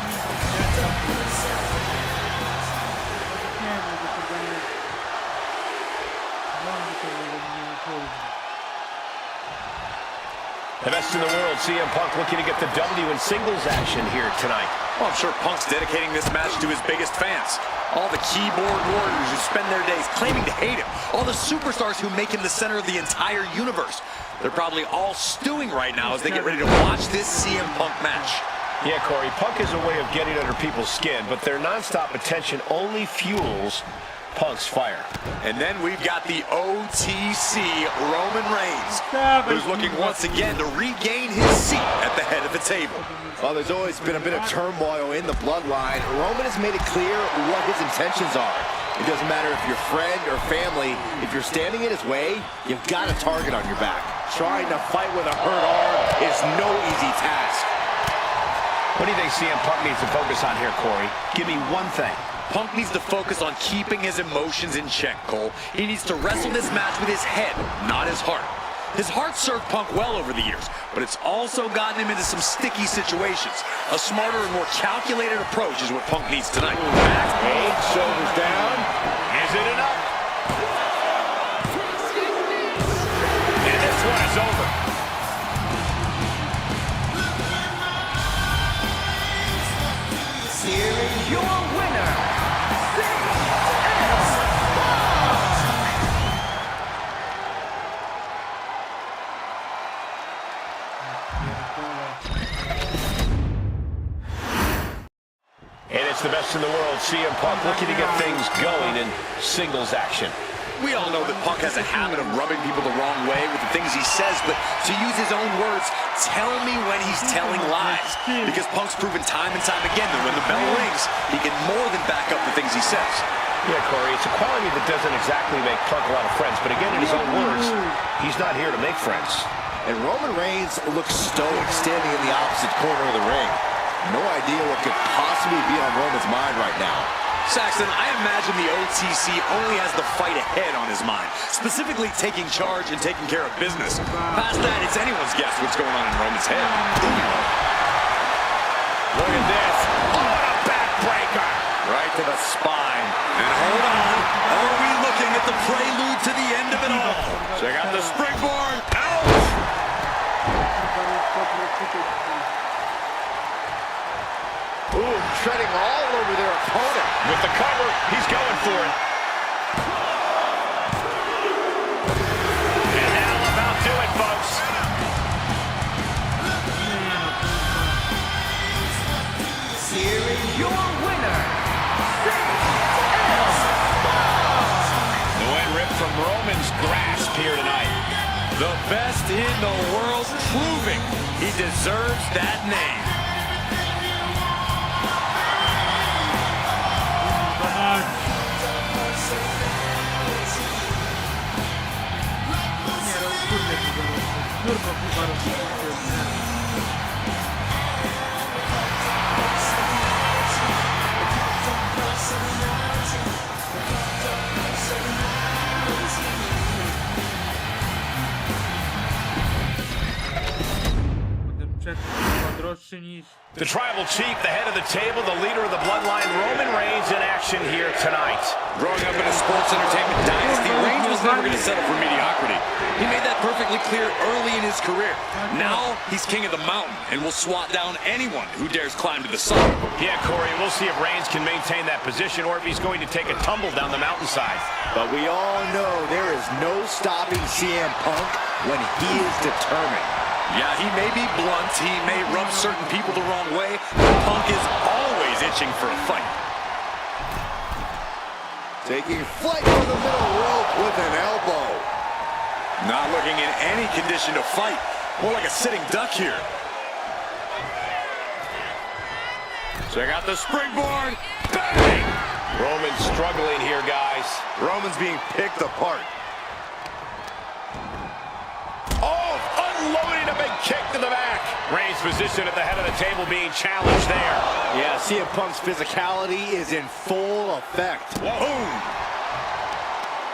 The best in the world, CM Punk looking to get the W in singles action here tonight.
Well, I'm sure Punk's dedicating this match to his biggest fans. All the keyboard warriors who spend their days claiming to hate him. All the superstars who make him the center of the entire universe. They're probably all stewing right now as they get ready to watch this CM Punk match.
Yeah, Corey, Punk is a way of getting under people's skin, but their nonstop attention only fuels Punk's fire.
And then we've got the OTC Roman Reigns, who's looking once again to regain his seat at the head of the table.
Well, there's always been a bit of turmoil in the bloodline. Roman has made it clear what his intentions are. It doesn't matter if you're friend or family. If you're standing in his way, you've got a target on your back. Trying to fight with a hurt arm is no easy task.
What do you think CM Punk needs to focus on here, Corey? Give me one thing.
Punk needs to focus on keeping his emotions in check, Cole. He needs to wrestle this match with his head, not his heart. His heart served Punk well over the years, but it's also gotten him into some sticky situations. A smarter and more calculated approach is what Punk needs tonight.
Back eight, shoulders down.
Is it enough? And this one is over.
Here is your winner,
And it's the best in the world, CM Punk looking to get things going in singles action.
We all know that Punk has a habit of rubbing people the wrong way with the things he says, but to use his own words, tell me when he's telling lies. Because Punk's proven time and time again that when the bell rings, he can more than back up the things he says.
Yeah, Corey, it's a quality that doesn't exactly make Punk a lot of friends, but again, in his own words, he's not here to make friends.
And Roman Reigns looks stoic standing in the opposite corner of the ring. No idea what could possibly be on Roman's mind right now.
Saxton, I imagine the OTC only has the fight ahead on his mind, specifically taking charge and taking care of business. Past that, it's anyone's guess what's going on in Roman's head.
Look at this. Oh, what a backbreaker.
Right to the spine. And hold on, are we looking at the prelude to the end of it all? Check out the springboard. Ouch!
Ooh, treading all over their opponent.
With the cover, he's going for it. And that'll about do it, folks.
Here is your winner,
The win ripped from Roman's grasp here tonight.
The best in the world, proving he deserves that name.
The tribal chief, the head of the table, the leader of the bloodline, Roman Reigns in action here tonight.
Growing up in a sports entertainment dynasty, Reigns was never going to settle for mediocrity. He made that perfectly clear early in his career. Now, he's king of the mountain and will swat down anyone who dares climb to the summit.
Yeah, Corey, we'll see if Reigns can maintain that position or if he's going to take a tumble down the mountainside.
But we all know there is no stopping CM Punk when he is determined.
Yeah, he may be blunt, he may rub certain people the wrong way, but Punk is always itching for a fight.
Taking flight from the middle rope with an elbow.
Not looking in any condition to fight. More like a sitting duck here. Check out the springboard. Bang!
Roman's struggling here, guys.
Roman's being picked apart.
Oh, unloading a big kick to the back. Reigns' position at the head of the table being challenged there.
Yeah, CM Punk's physicality is in full effect.
Boom!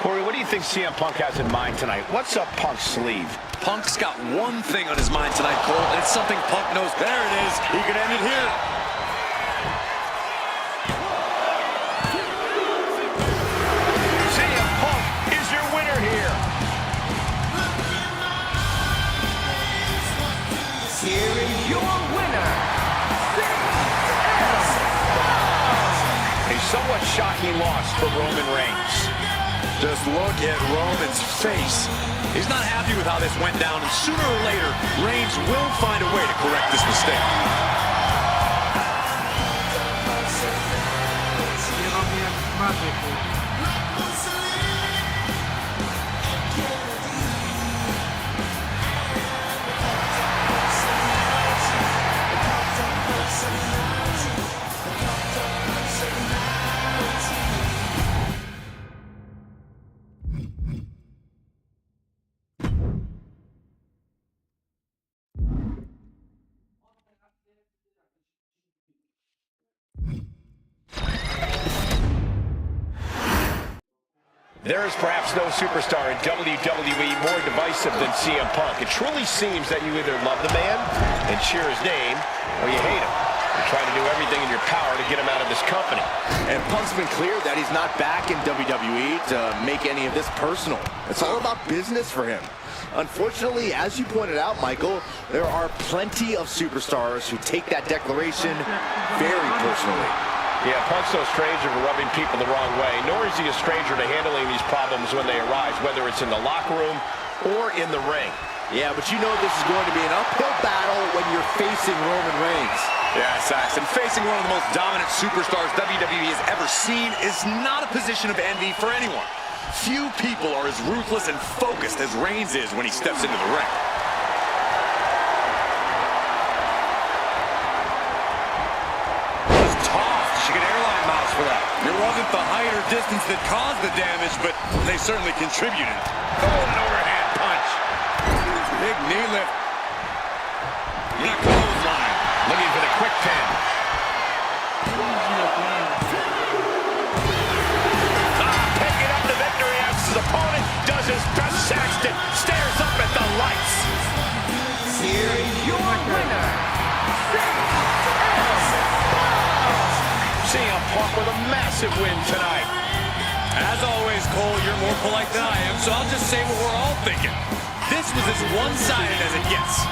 Corey, what do you think CM Punk has in mind tonight? What's up Punk's sleeve?
Punk's got one thing on his mind tonight, Cole, and it's something Punk knows. There it is. He could end it here.
CM Punk is your winner here.
Here is your winner,
A somewhat shocking loss for Roman Reigns.
Just look at Roman's face. He's not happy with how this went down, and sooner or later, Reigns will find a way to correct this mistake.
There is perhaps no superstar in WWE more divisive than CM Punk. It truly seems that you either love the man and cheer his name, or you hate him. You're trying to do everything in your power to get him out of this company.
And Punk's been clear that he's not back in WWE to make any of this personal. It's all about business for him. Unfortunately, as you pointed out, Michael, there are plenty of superstars who take that declaration very personally.
Yeah, Punk's no stranger to rubbing people the wrong way, nor is he a stranger to handling these problems when they arise, whether it's in the locker room or in the ring.
Yeah, but you know this is going to be an uphill battle when you're facing Roman Reigns.
Yeah, Saxon, facing one of the most dominant superstars WWE has ever seen is not a position of envy for anyone. Few people are as ruthless and focused as Reigns is when he steps into the ring. It wasn't the height or distance that caused the damage, but they certainly contributed. Oh, an overhand punch. Big knee lift. In a clothesline.
Looking for the quick pin. Picking up the victory as his opponent does his best. Saxton stares up at the lights.
Here is your winner,
CM Punk with a massive win tonight.
As always, Cole, you're more polite than I am, so I'll just say what we're all thinking. This was as one-sided as it gets.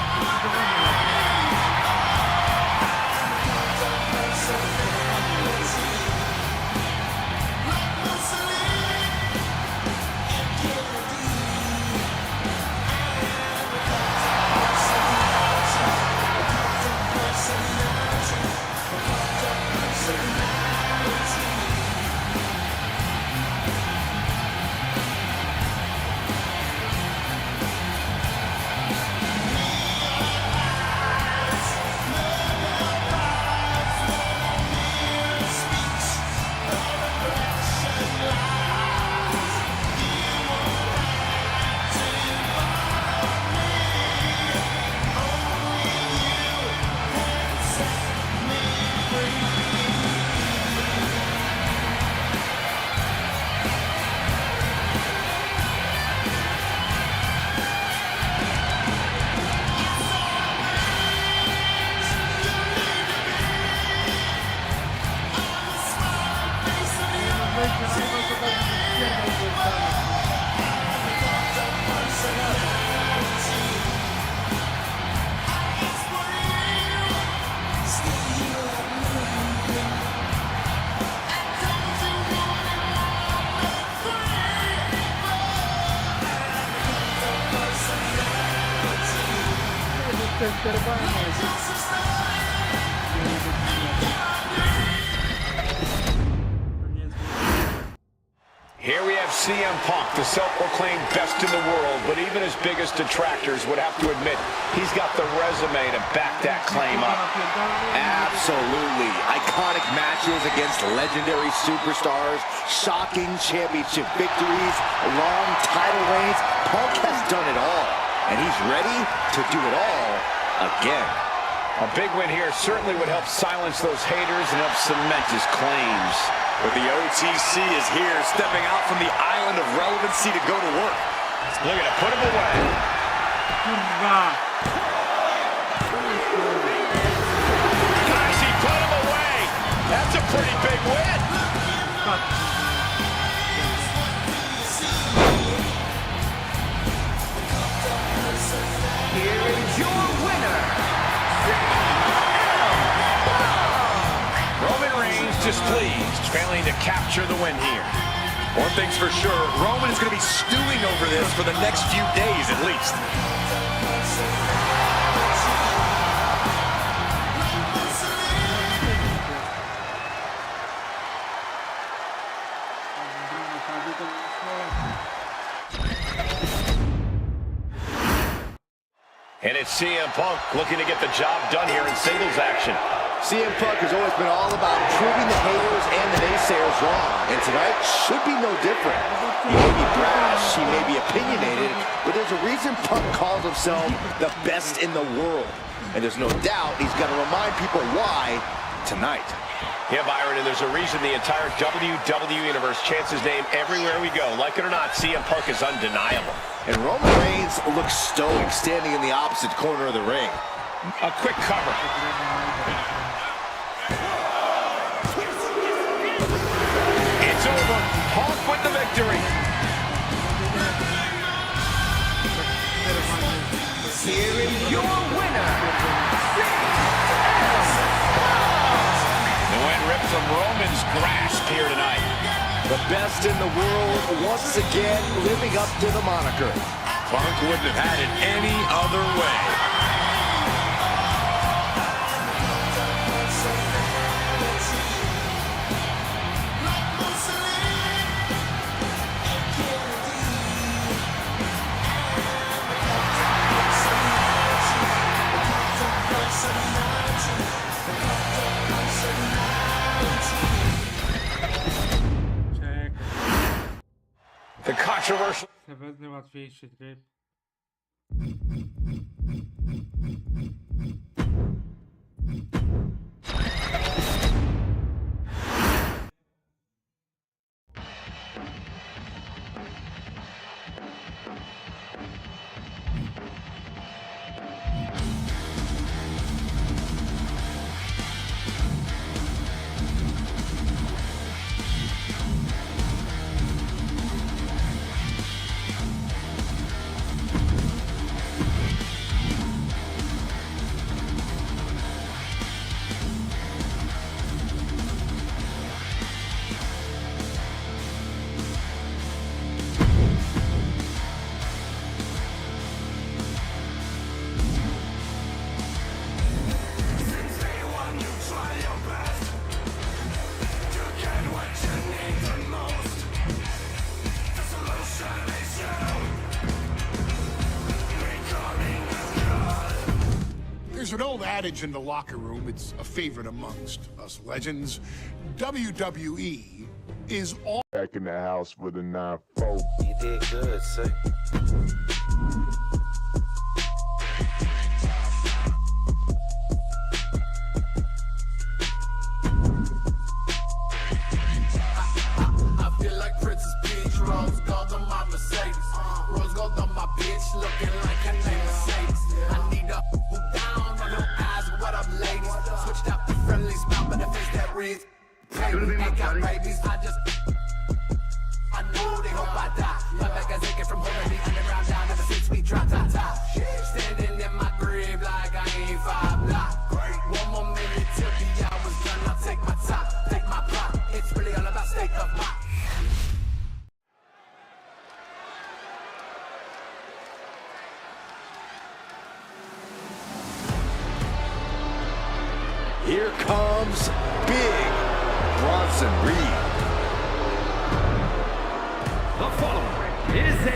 Here we have CM Punk, the self-proclaimed best in the world, but even his biggest detractors would have to admit he's got the resume to back that claim up.
Absolutely. Iconic matches against legendary superstars, shocking championship victories, long title reigns. Punk has done it all, and he's ready to do it all again.
A big win here certainly would help silence those haters and help cement his claims.
But the OTC is here, stepping out from the island of relevancy to go to work.
Look at it, put him away. Guys, he put him away. That's a pretty big win.
Here is your winner,
Roman Reigns displeased, failing to capture the win here.
One thing's for sure, Roman is going to be stewing over this for the next few days at least.
And it's CM Punk looking to get the job done here in singles action.
CM Punk has always been all about proving the haters and the naysayers wrong, and tonight should be no different. He may be brash, he may be opinionated, but there's a reason Punk calls himself the best in the world. And there's no doubt he's got to remind people why tonight.
Yeah, Byron, and there's a reason the entire WWE Universe chants his name everywhere we go. Like it or not, CM Punk is undeniable.
And Roman Reigns looks stoic standing in the opposite corner of the ring.
A quick cover. It's over. Punk with the victory.
Here is your winner,
The win ripped from Roman's grasp here tonight.
The best in the world once again living up to the moniker.
Punk wouldn't have had it any other way.
The controversial.
Pewnie łatwiejszy tryb.
There's an old adage in the locker room, it's a favorite amongst us legends. WWE is all
Back in the house with a 9-4.
You did good, sir.
I feel like Princess Peach, rose gold on my Mercedes. Rose gold on my bitch, looking like her name Mercedes. I need a who down, no eyes, what up, ladies? Switched out the friendly smile, but the face that reads. Baby, I got babies, I just if I die. My back is aching from holding me underground down ever since we dropped on top. Standing in my grave like I ain't 5 block. One more minute till the hour's done. I'll take my time, take my pop. It's really all about state of mind.
Here comes Big Bronson Reed.
The following is a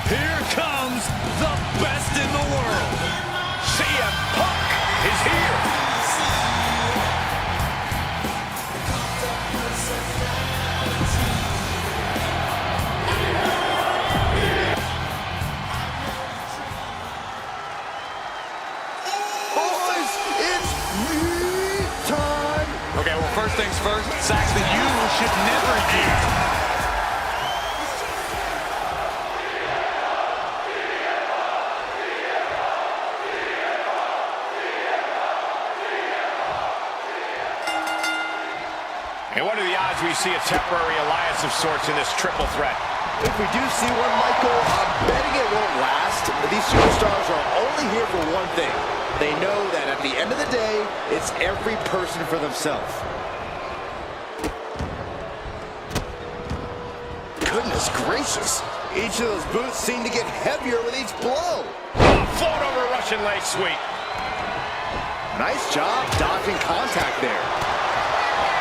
Here comes the best in the world. CM Punk is here.
Boys, it's me time.
Okay, well, first things first, Saxton, you should never eat.
And what are the odds we see a temporary alliance of sorts in this triple threat?
If we do see one, Michael, I'm betting it won't last. These superstars are only here for one thing. They know that at the end of the day, it's every person for themselves. Goodness gracious. Each of those boots seem to get heavier with each blow.
Float over Russian leg sweep.
Nice job dodging contact there.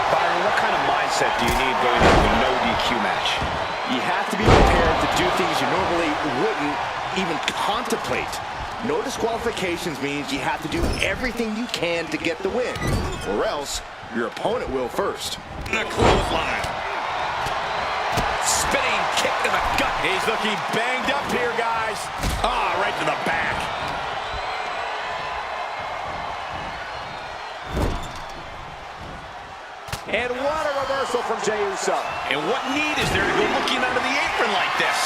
Byron, what kind of mindset do you need going into a no DQ match?
You have to be prepared to do things you normally wouldn't even contemplate. No disqualifications means you have to do everything you can to get the win, or else your opponent will first.
The clothesline. Spinning kick to the gut.
He's looking banged up here, guys. Ah, right to the back.
And what a reversal from Jey Uso.
And what need is there to go looking under the apron like this?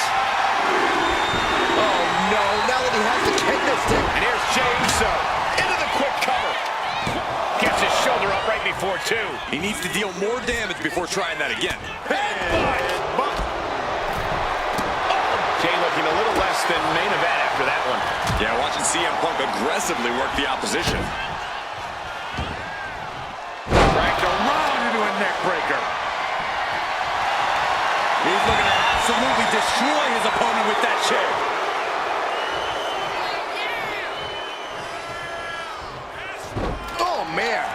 Oh no, now that he has the kendo stick.
And here's Jey Uso into the quick cover. Gets his shoulder up right before two.
He needs to deal more damage before trying that again.
Jey looking a little less than main event after that one.
Yeah, watching CM Punk aggressively work the opposition.
Dragged around into a neck breaker.
He's looking to absolutely destroy his opponent with that chair.
Oh man.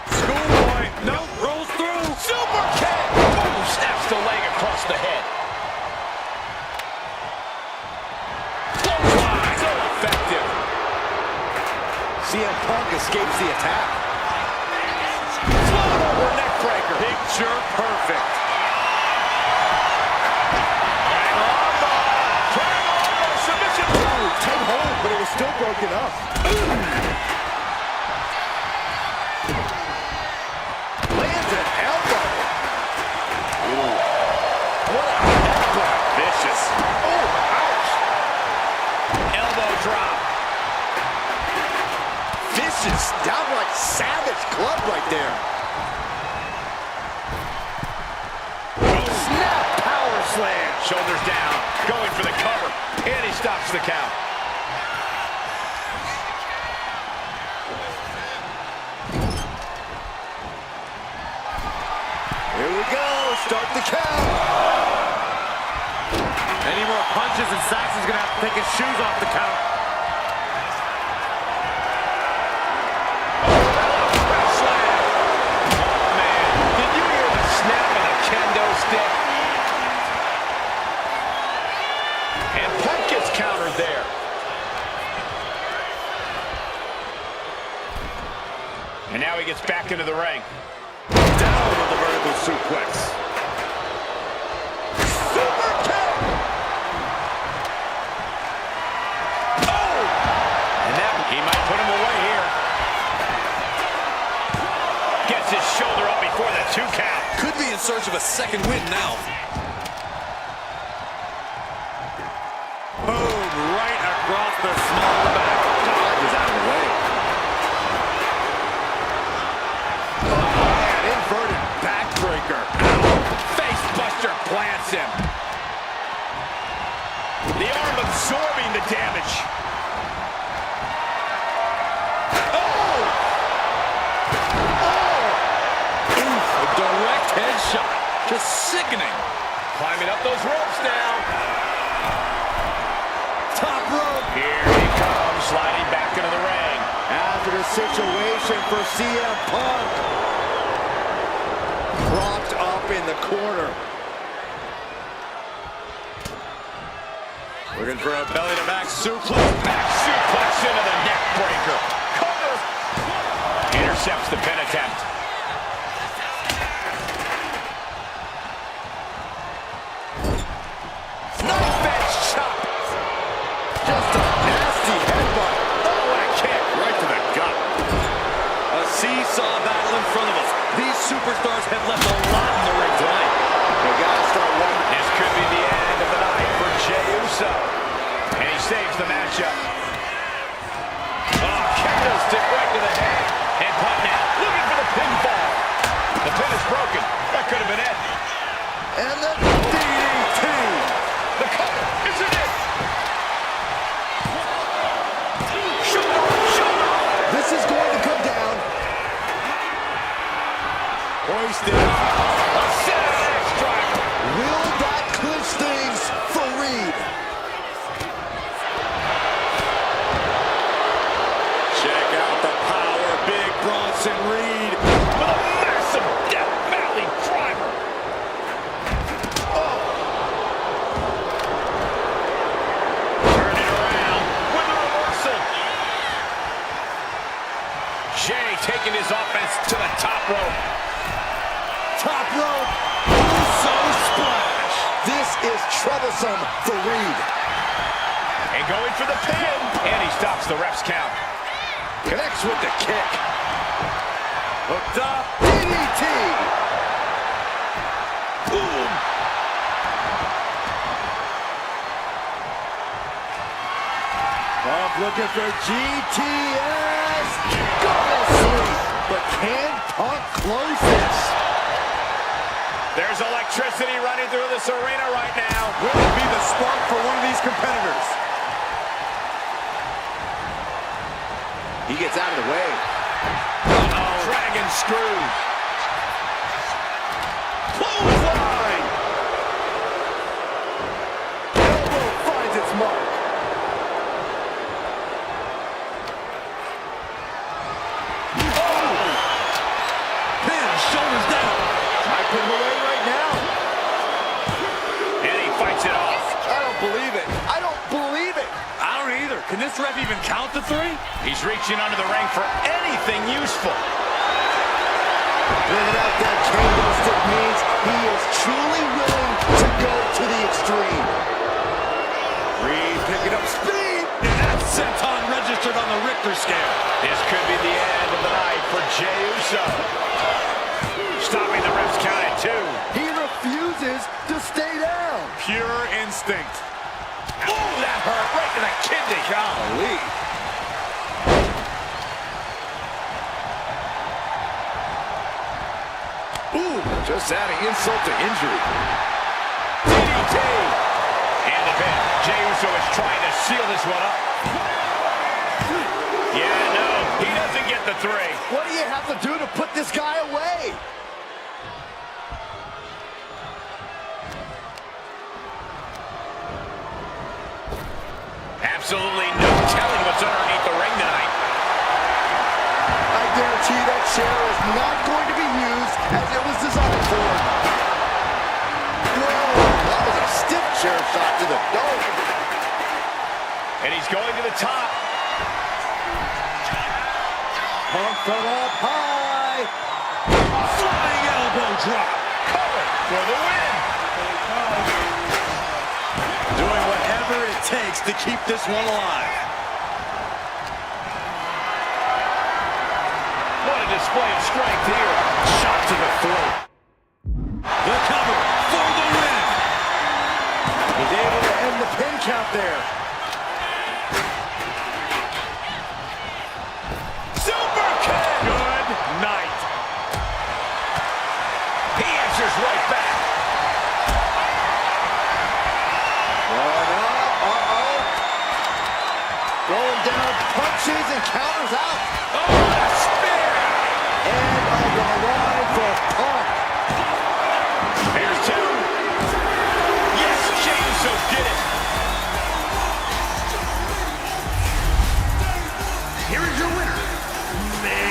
Schoolboy, no, rolls through.
Super kick. Boom, snaps the leg across the head. Clothesline. So effective.
CM Punk escapes the attack.
Float over neck breaker.
Picture perfect.
Submission.
Tight hold, but it was still broken up. Lands an elbow. Ooh. What a headbutt.
Vicious.
Oh, ouch.
Elbow drop.
Vicious, downright savage club right there.
Snap power slam. Shoulders down. Going for the cover. And he stops the count.
Here we go. Start the count.
Any more punches and Saxon's going to have to take his shoes off the count.
Kendo stick. And Punk gets countered there. And now he gets back into the ring.
Down with the vertical suplex.
Super kick.
Oh! And that he might put him away here.
search of a second win now. Boom, right across the small back. Dodge is out of the way. Oh, an inverted backbreaker. Face buster plants him. The arm absorbing the damage. Direct headshot. Just sickening. Climbing up those ropes now. Top rope.
Here he comes, sliding back into the ring. After the situation for CM Punk. Propped up in the corner.
Looking for a belly-to-back suplex. Back suplex into the neck breaker. Cover. Intercepts the pin attempt. Seesaw battle in front of us. These superstars have left a lot in the ring tonight. They gotta start wondering. This could be the end of the night for Jey Uso. And he saves the matchup. Oh, kendo stick right to the head. And Pytania looking for the pinfall. The pin is broken. That could have been it.
And the DDT.
The cover. Is it it?
This is going to come down.
Hoisted. A set strike.
Will that clinch things for Reed?
Check out the power, Big Bronson Reed with a massive Death Valley driver. Oh. Turn it around with a reversal. Jey taking his offense to the top rope.
Top rope. Uso splash. This is troublesome for Reed.
And going for the pin. And he stops the ref's count.
Connects with the kick.
Hooked up.
DDT.
Boom.
Punk looking for GTS. Go to sleep. But can Punk close this?
There's electricity running through this arena right now. Will it be the spark for one of these competitors?
He gets out of the way.
Uh-oh. Dragon screw. Clothesline.
Elbow finds its mark.
Oh. Pin, shoulders down.
I put him away right now.
And he fights it off.
I don't believe it. I don't believe it.
I don't either. Can this ref even count to three? He's reaching under the ring for anything useful.
Bringing out that kendo stick means he is truly willing to go to the extreme.
Reed picking up speed. And that senton registered on the Richter scale. This could be the end of the night for Jey Uso. Stopping the ref's count at 2.
He refuses to stay down.
Pure instinct. Oh, that hurt right to the kidney. Golly.
Ooh, just adding insult to injury.
DDT. And the pin. Jey Uso is trying to seal this one up. Yeah, no, he doesn't get the 3.
What do you have to do to put this guy away?
Absolutely no telling what's underneath the ring tonight.
I guarantee that chair is not going to be used as it was designed for. Whoa, that was a stiff chair shot to the dome.
And he's going to the top.
Punk from up high.
Flying elbow drop. Cover for the win. Doing whatever it takes to keep this one alive. What a display of strength here. Shot to the throat.
there.
Super kick!
Good night.
He answers right back.
Going down, punches and counters out.
Oh, what a spear!
And on the line for Kont.
Here's two. Yes, Chainsaw did it.
Here is your winner, main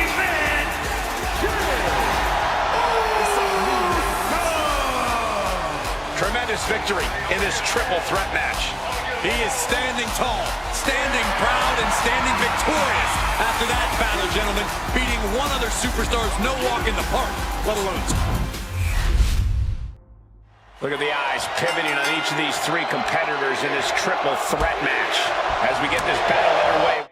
event,
Tremendous victory in this triple threat match.
He is standing tall, standing proud, and standing victorious after that battle, gentlemen. Beating one other superstar is no walk in the park, let alone...
Look at the eyes pivoting on each of these three competitors in this triple threat match as we get this battle underway.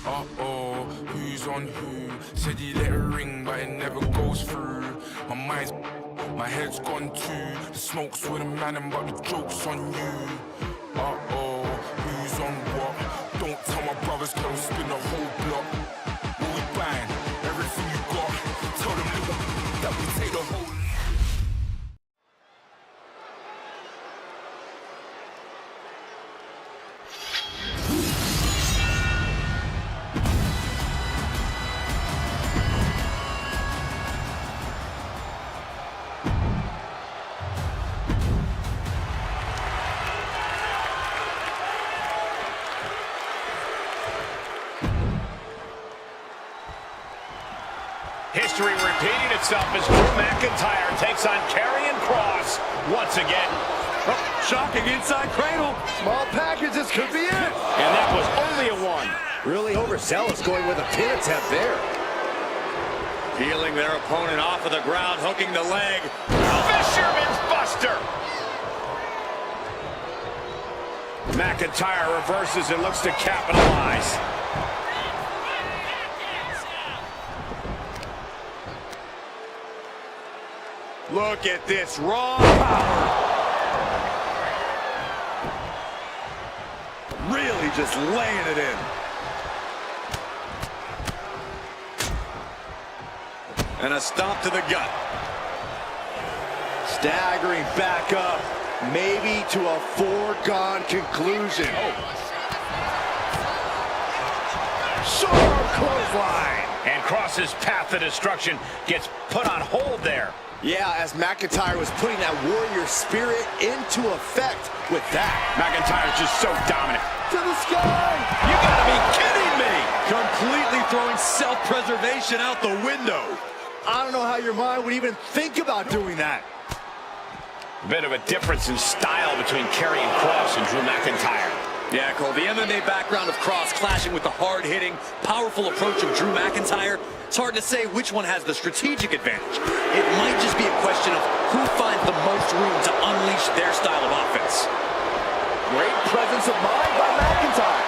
Uh-oh, who's on who? Said he let it ring, but it never goes through. My head's gone too. The smoke's with a man, but the joke's on you. Uh-oh, who's on what? Don't tell my brothers, don't spin the whole block. When we bang, everything you got. Tell them that we take the whole...
History repeating itself as Drew McIntyre takes on Karrion Kross once again.
Oh, shocking inside cradle.
Small package, this could be it.
And that was only a one.
Really overzealous going with a pin attempt there.
Peeling their opponent off of the ground, hooking the leg.
Fisherman's Buster. McIntyre reverses and looks to capitalize.
Look at this raw power. Really just laying it in. And a stomp to the gut.
Staggering back up, maybe to a foregone conclusion. Sharp clothesline.
And Kross's path to destruction gets put on hold there.
Yeah, as McIntyre was putting that warrior spirit into effect with that.
McIntyre's just so dominant.
To the sky!
You gotta be kidding me! Completely throwing self-preservation out the window.
I don't know how your mind would even think about doing that.
A bit of a difference in style between Karrion Kross and Drew McIntyre.
Yeah, Cole, the MMA background of Kross clashing with the hard-hitting, powerful approach of Drew McIntyre, it's hard to say which one has the strategic advantage. It might just be a question of who finds the most room to unleash their style of offense.
Great presence of mind by McIntyre.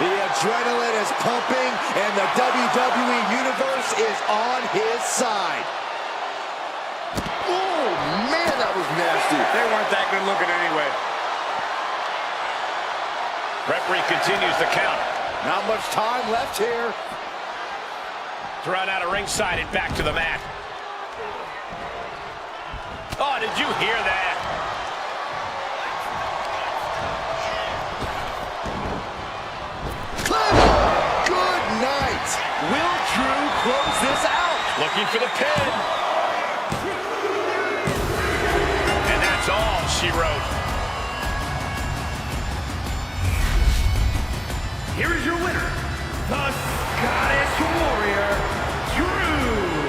The adrenaline is pumping, and the WWE Universe is on his side. Oh, man, that was nasty.
They weren't that good looking anyway.
Referee continues the count.
Not much time left here.
Thrown out of ringside and back to the mat. Oh, did you hear that?
Good night. Will Drew close this out?
Looking for the pin. And that's all she wrote.
here is your winner, the Scottish Warrior, Drew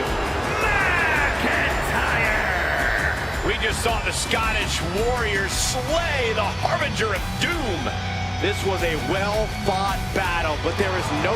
McIntyre.
We just saw the Scottish Warriors slay the Harbinger of Doom.
This was a well-fought battle, but there is no...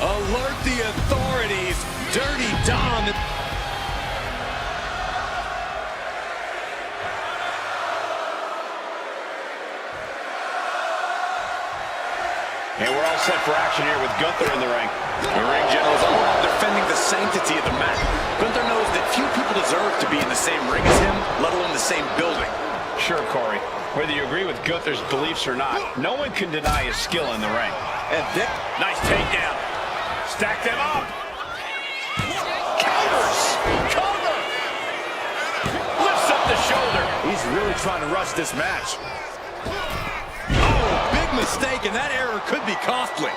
Alert the authorities. Dirty Dom.
And we're all set for action here with Gunther in the ring.
The ring general is all about defending the sanctity of the mat. Gunther knows that few people deserve to be in the same ring as him, let alone the same building.
Sure, Corey. Whether you agree with Gunther's beliefs or not, no one can deny his skill in the ring.
And then...
Nice takedown. Stack them up. Counters. Cover. Lifts up the shoulder.
He's really trying to rush this match.
Oh, big mistake, and that error could be costly.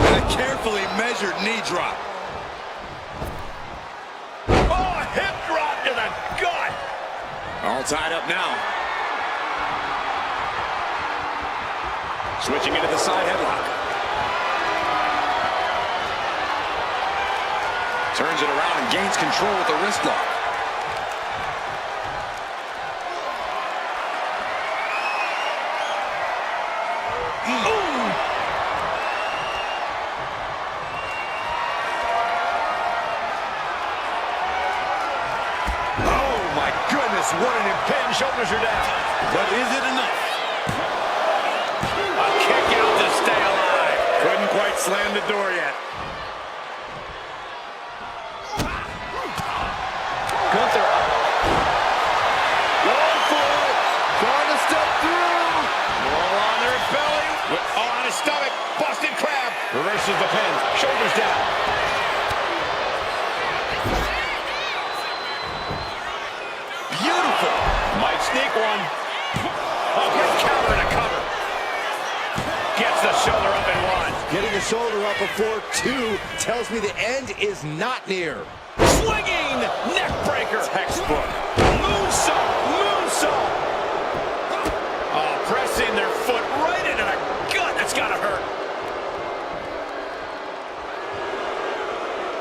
And a carefully measured knee drop.
Oh, hip drop to the gut.
All tied up now.
Switching into the side headlock.
Turns it around and gains control with the wrist lock.
Oh, my goodness, what an impinge. Shoulders are down.
But is it enough?
A kick out to stay alive.
Couldn't quite slam the door yet.
Gunther up.
Going for it. Trying to step through.
Roll on their belly. On his stomach. Busted crab. Reverses the pin. Shoulders down.
Beautiful.
Might sneak one. A great counter and a cover. Gets the shoulder up in one.
Getting the shoulder up before two tells me the end is not near.
Swinging neck breaker. Textbook. Moonsault. Moonsault. Oh, pressing their foot right into the gut. That's got to hurt.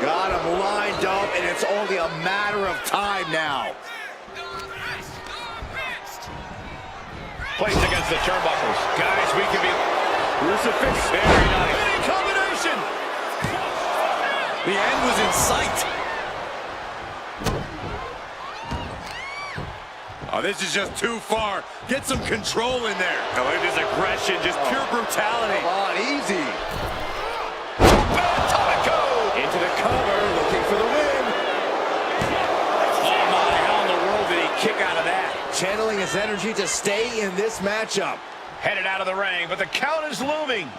Got him lined up, and it's only a matter of time now.
Placed against the turnbuckles. Guys, we can be... Crucifix. Very nice. Winning combination.
The end was in sight. Oh, this is just too far. Get some control in there.
Oh, look at this aggression, just pure brutality.
Come on, easy.
Into the cover, looking for the win. Oh my, how in the world did he kick out of that?
Channeling his energy to stay in this matchup.
Headed out of the ring, but the count is looming.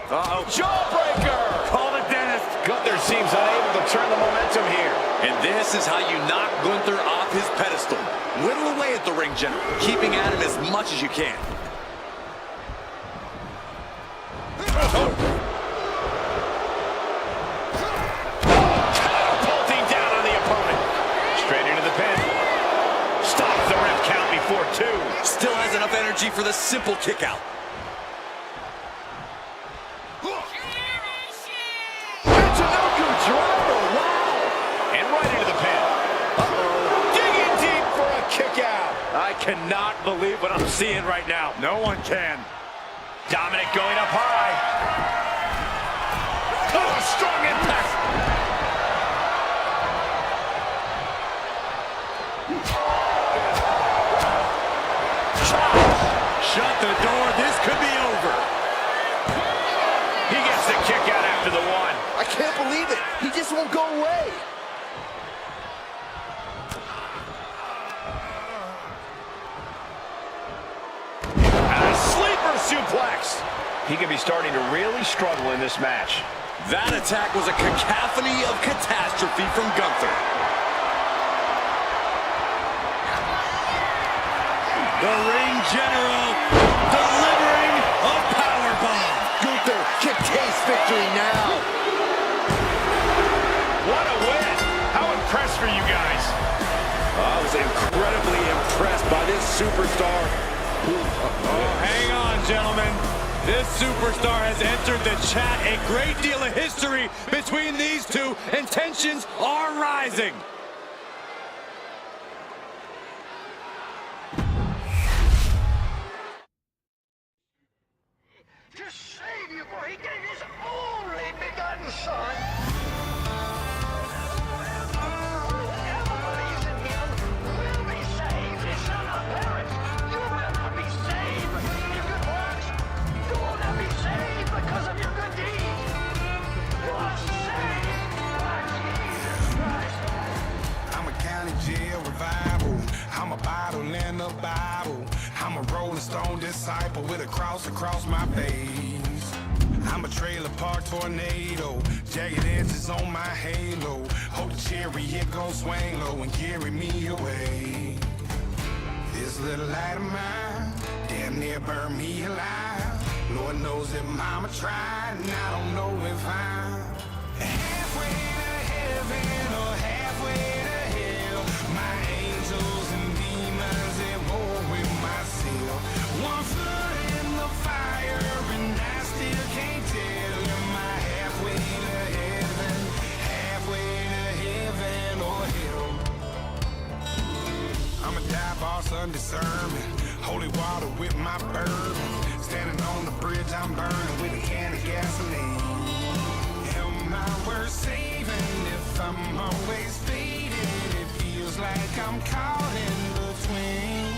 Uh-oh.
Jawbreaker! Call the dentist. Gunther seems unable to turn the momentum here.
And this is how you knock Gunther off his pedestal. Whittle away at the ring general, keeping at him as much as you can.
Catapulting down on the opponent. Straight into the pin. Stops the ref count before two.
Still has enough energy for the simple kick out.
I cannot believe what I'm seeing right now.
No one can.
Dominic going up high. Oh, strong impact.
Shut the door. This could be over.
He gets the kick out after the one.
I can't believe it. He just won't go away.
And a sleeper suplex. He could be starting to really struggle in this match.
That attack was a cacophony of catastrophe from Gunther. The ring general delivering a powerbomb.
Gunther can taste victory now.
What a win. How impressed were you guys?
I was incredibly impressed by this superstar. Hang on, gentlemen. This superstar has entered the chat. A great deal of history between these two, and tensions are rising.
To save you, for he gave his only begotten son. Whoever believes in him will be saved. It shall not perish. You will not be saved because of your good works. You will not be saved because of your good deeds. You are saved by Jesus Christ.
I'm a county jail revival. I'm a bottle in the Bible. I'm a rolling stone disciple with a cross across my veins. I'm a trailer park tornado, jagged edges on my halo. Hope the chariot gon' swing low and carry me away. This little light of mine damn near burned me alive. Lord knows that mama tried, and I don't know if I'm halfway to heaven or halfway to hell. My angels and demons at war with myself. One foot in the fire and I still can't tell. Am I halfway to heaven or hell? I'm a dive boss undiscernment, holy water with my bourbon. Standing on the bridge I'm burning with a can of gasoline. Am I worth saving if I'm always faded? It feels like I'm caught in between.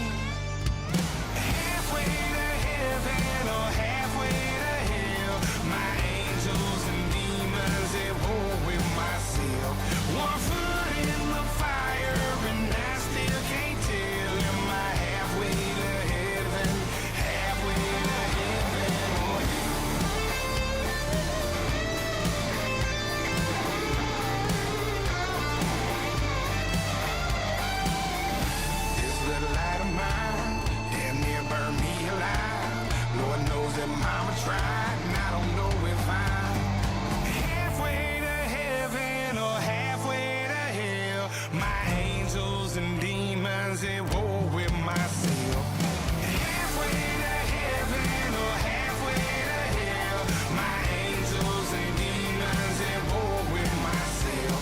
Halfway to heaven or halfway to hell. My angels and demons at war with myself. One foot in the fire and I still can't tell. Am I halfway to heaven? Halfway to heaven or this little light of mine damn near burned me alive. Lord knows that mama tried, and I don't know if I'm halfway to heaven or halfway to hell. My angels and demons at war with myself. Halfway to heaven or halfway to hell. My angels and demons at war with myself.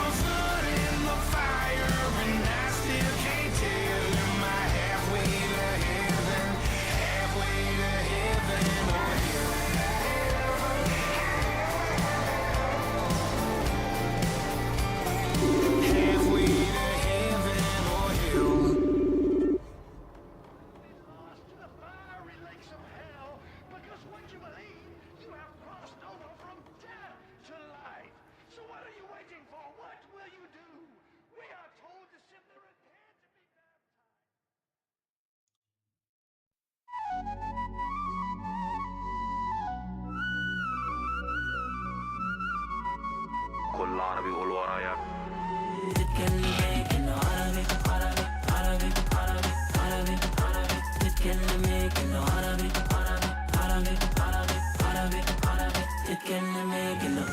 One foot in the fire and I still can't tell. Am I halfway to heaven? Halfway to heaven or hell? Halfway to heaven or hell?
Lost to the fiery lakes of hell, because what you believe, you have crossed over from death to life. So what are you waiting for? What will you do? We are told to simply repent and be baptized.
كل عربي قول ورايا.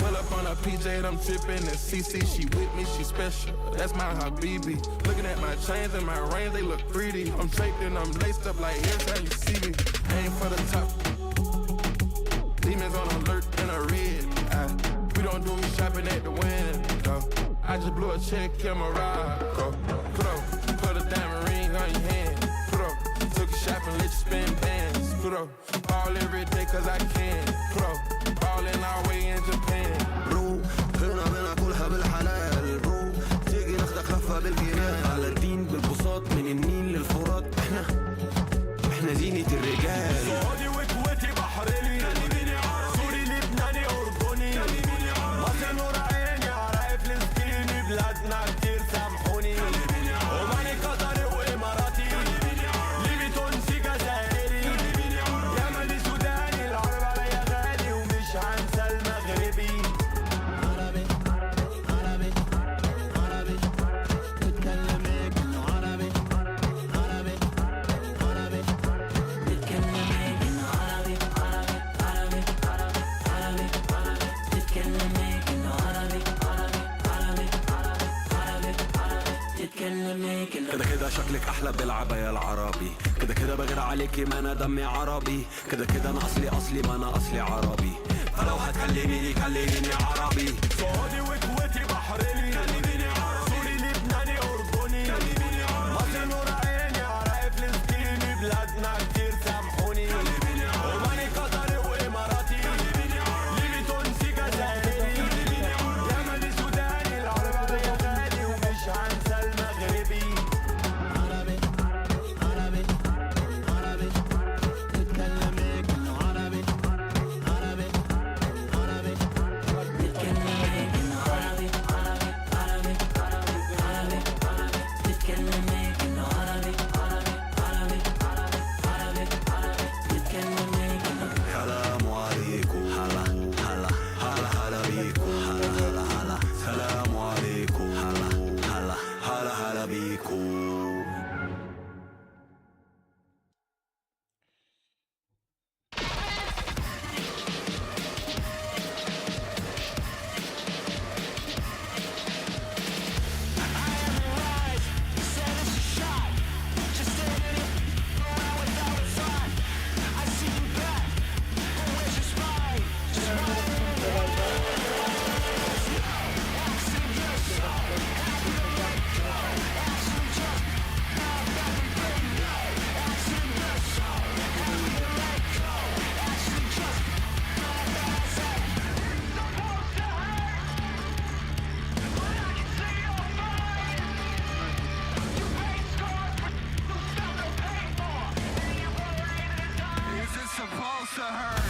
Well up on a PJ, I'm trippin'. And CC, she with me, she special. That's my Habibi. Looking at my chains and my rings, they look 3D. I'm draped and I'm laced up like every time you see me. Aim for the top. Demons on alert in a red eye. We don't do shopping at the window. I just blew a check in Morocco. Put a diamond ring on your hand. Took a shopping, let you spend bands. Ball every day cause I can. Ballin' all way in Japan.
برو خيرنا بينا كلها بالحلال. برو تيجي ناخدك لفة بالجنان. على الدين بالبساط من النيل للفرات. احنا زينة الرجال.
سعودي وكويتي بحريني سوري لبناني أردني
كده كده شكلك احلى بالعباية العربي كده كده بغير عليكي ما انا دمي عربي كده كده انا اصلي ما انا اصلي عربي فلو هتكلميني كلميني عربي سعودي وكويتي بحريني كلميني عربي سوري لبناني اردني كلميني عربي مصر نور عيني عراقي فلسطيني بلادنا كتير سامحوني كلميني عربي عماني قطري واماراتي كلميني عربي ليبي تونسي جزائري كلميني عربي يمني سوداني العربي يا غالي ومش هنسى المغربي عربي عربي عربي تتكلمي كأنه عربي عربي عربي تتكلمي كأنه عربي عربي عربي تتكلمي كأنه عربي عربي تتكلمي كأنه سلام عليكم هلا هلا هلا هلا بيكم هلا هلا هلا سلام عليكم هلا هلا هلا هلا بيكم
Is it supposed to hurt?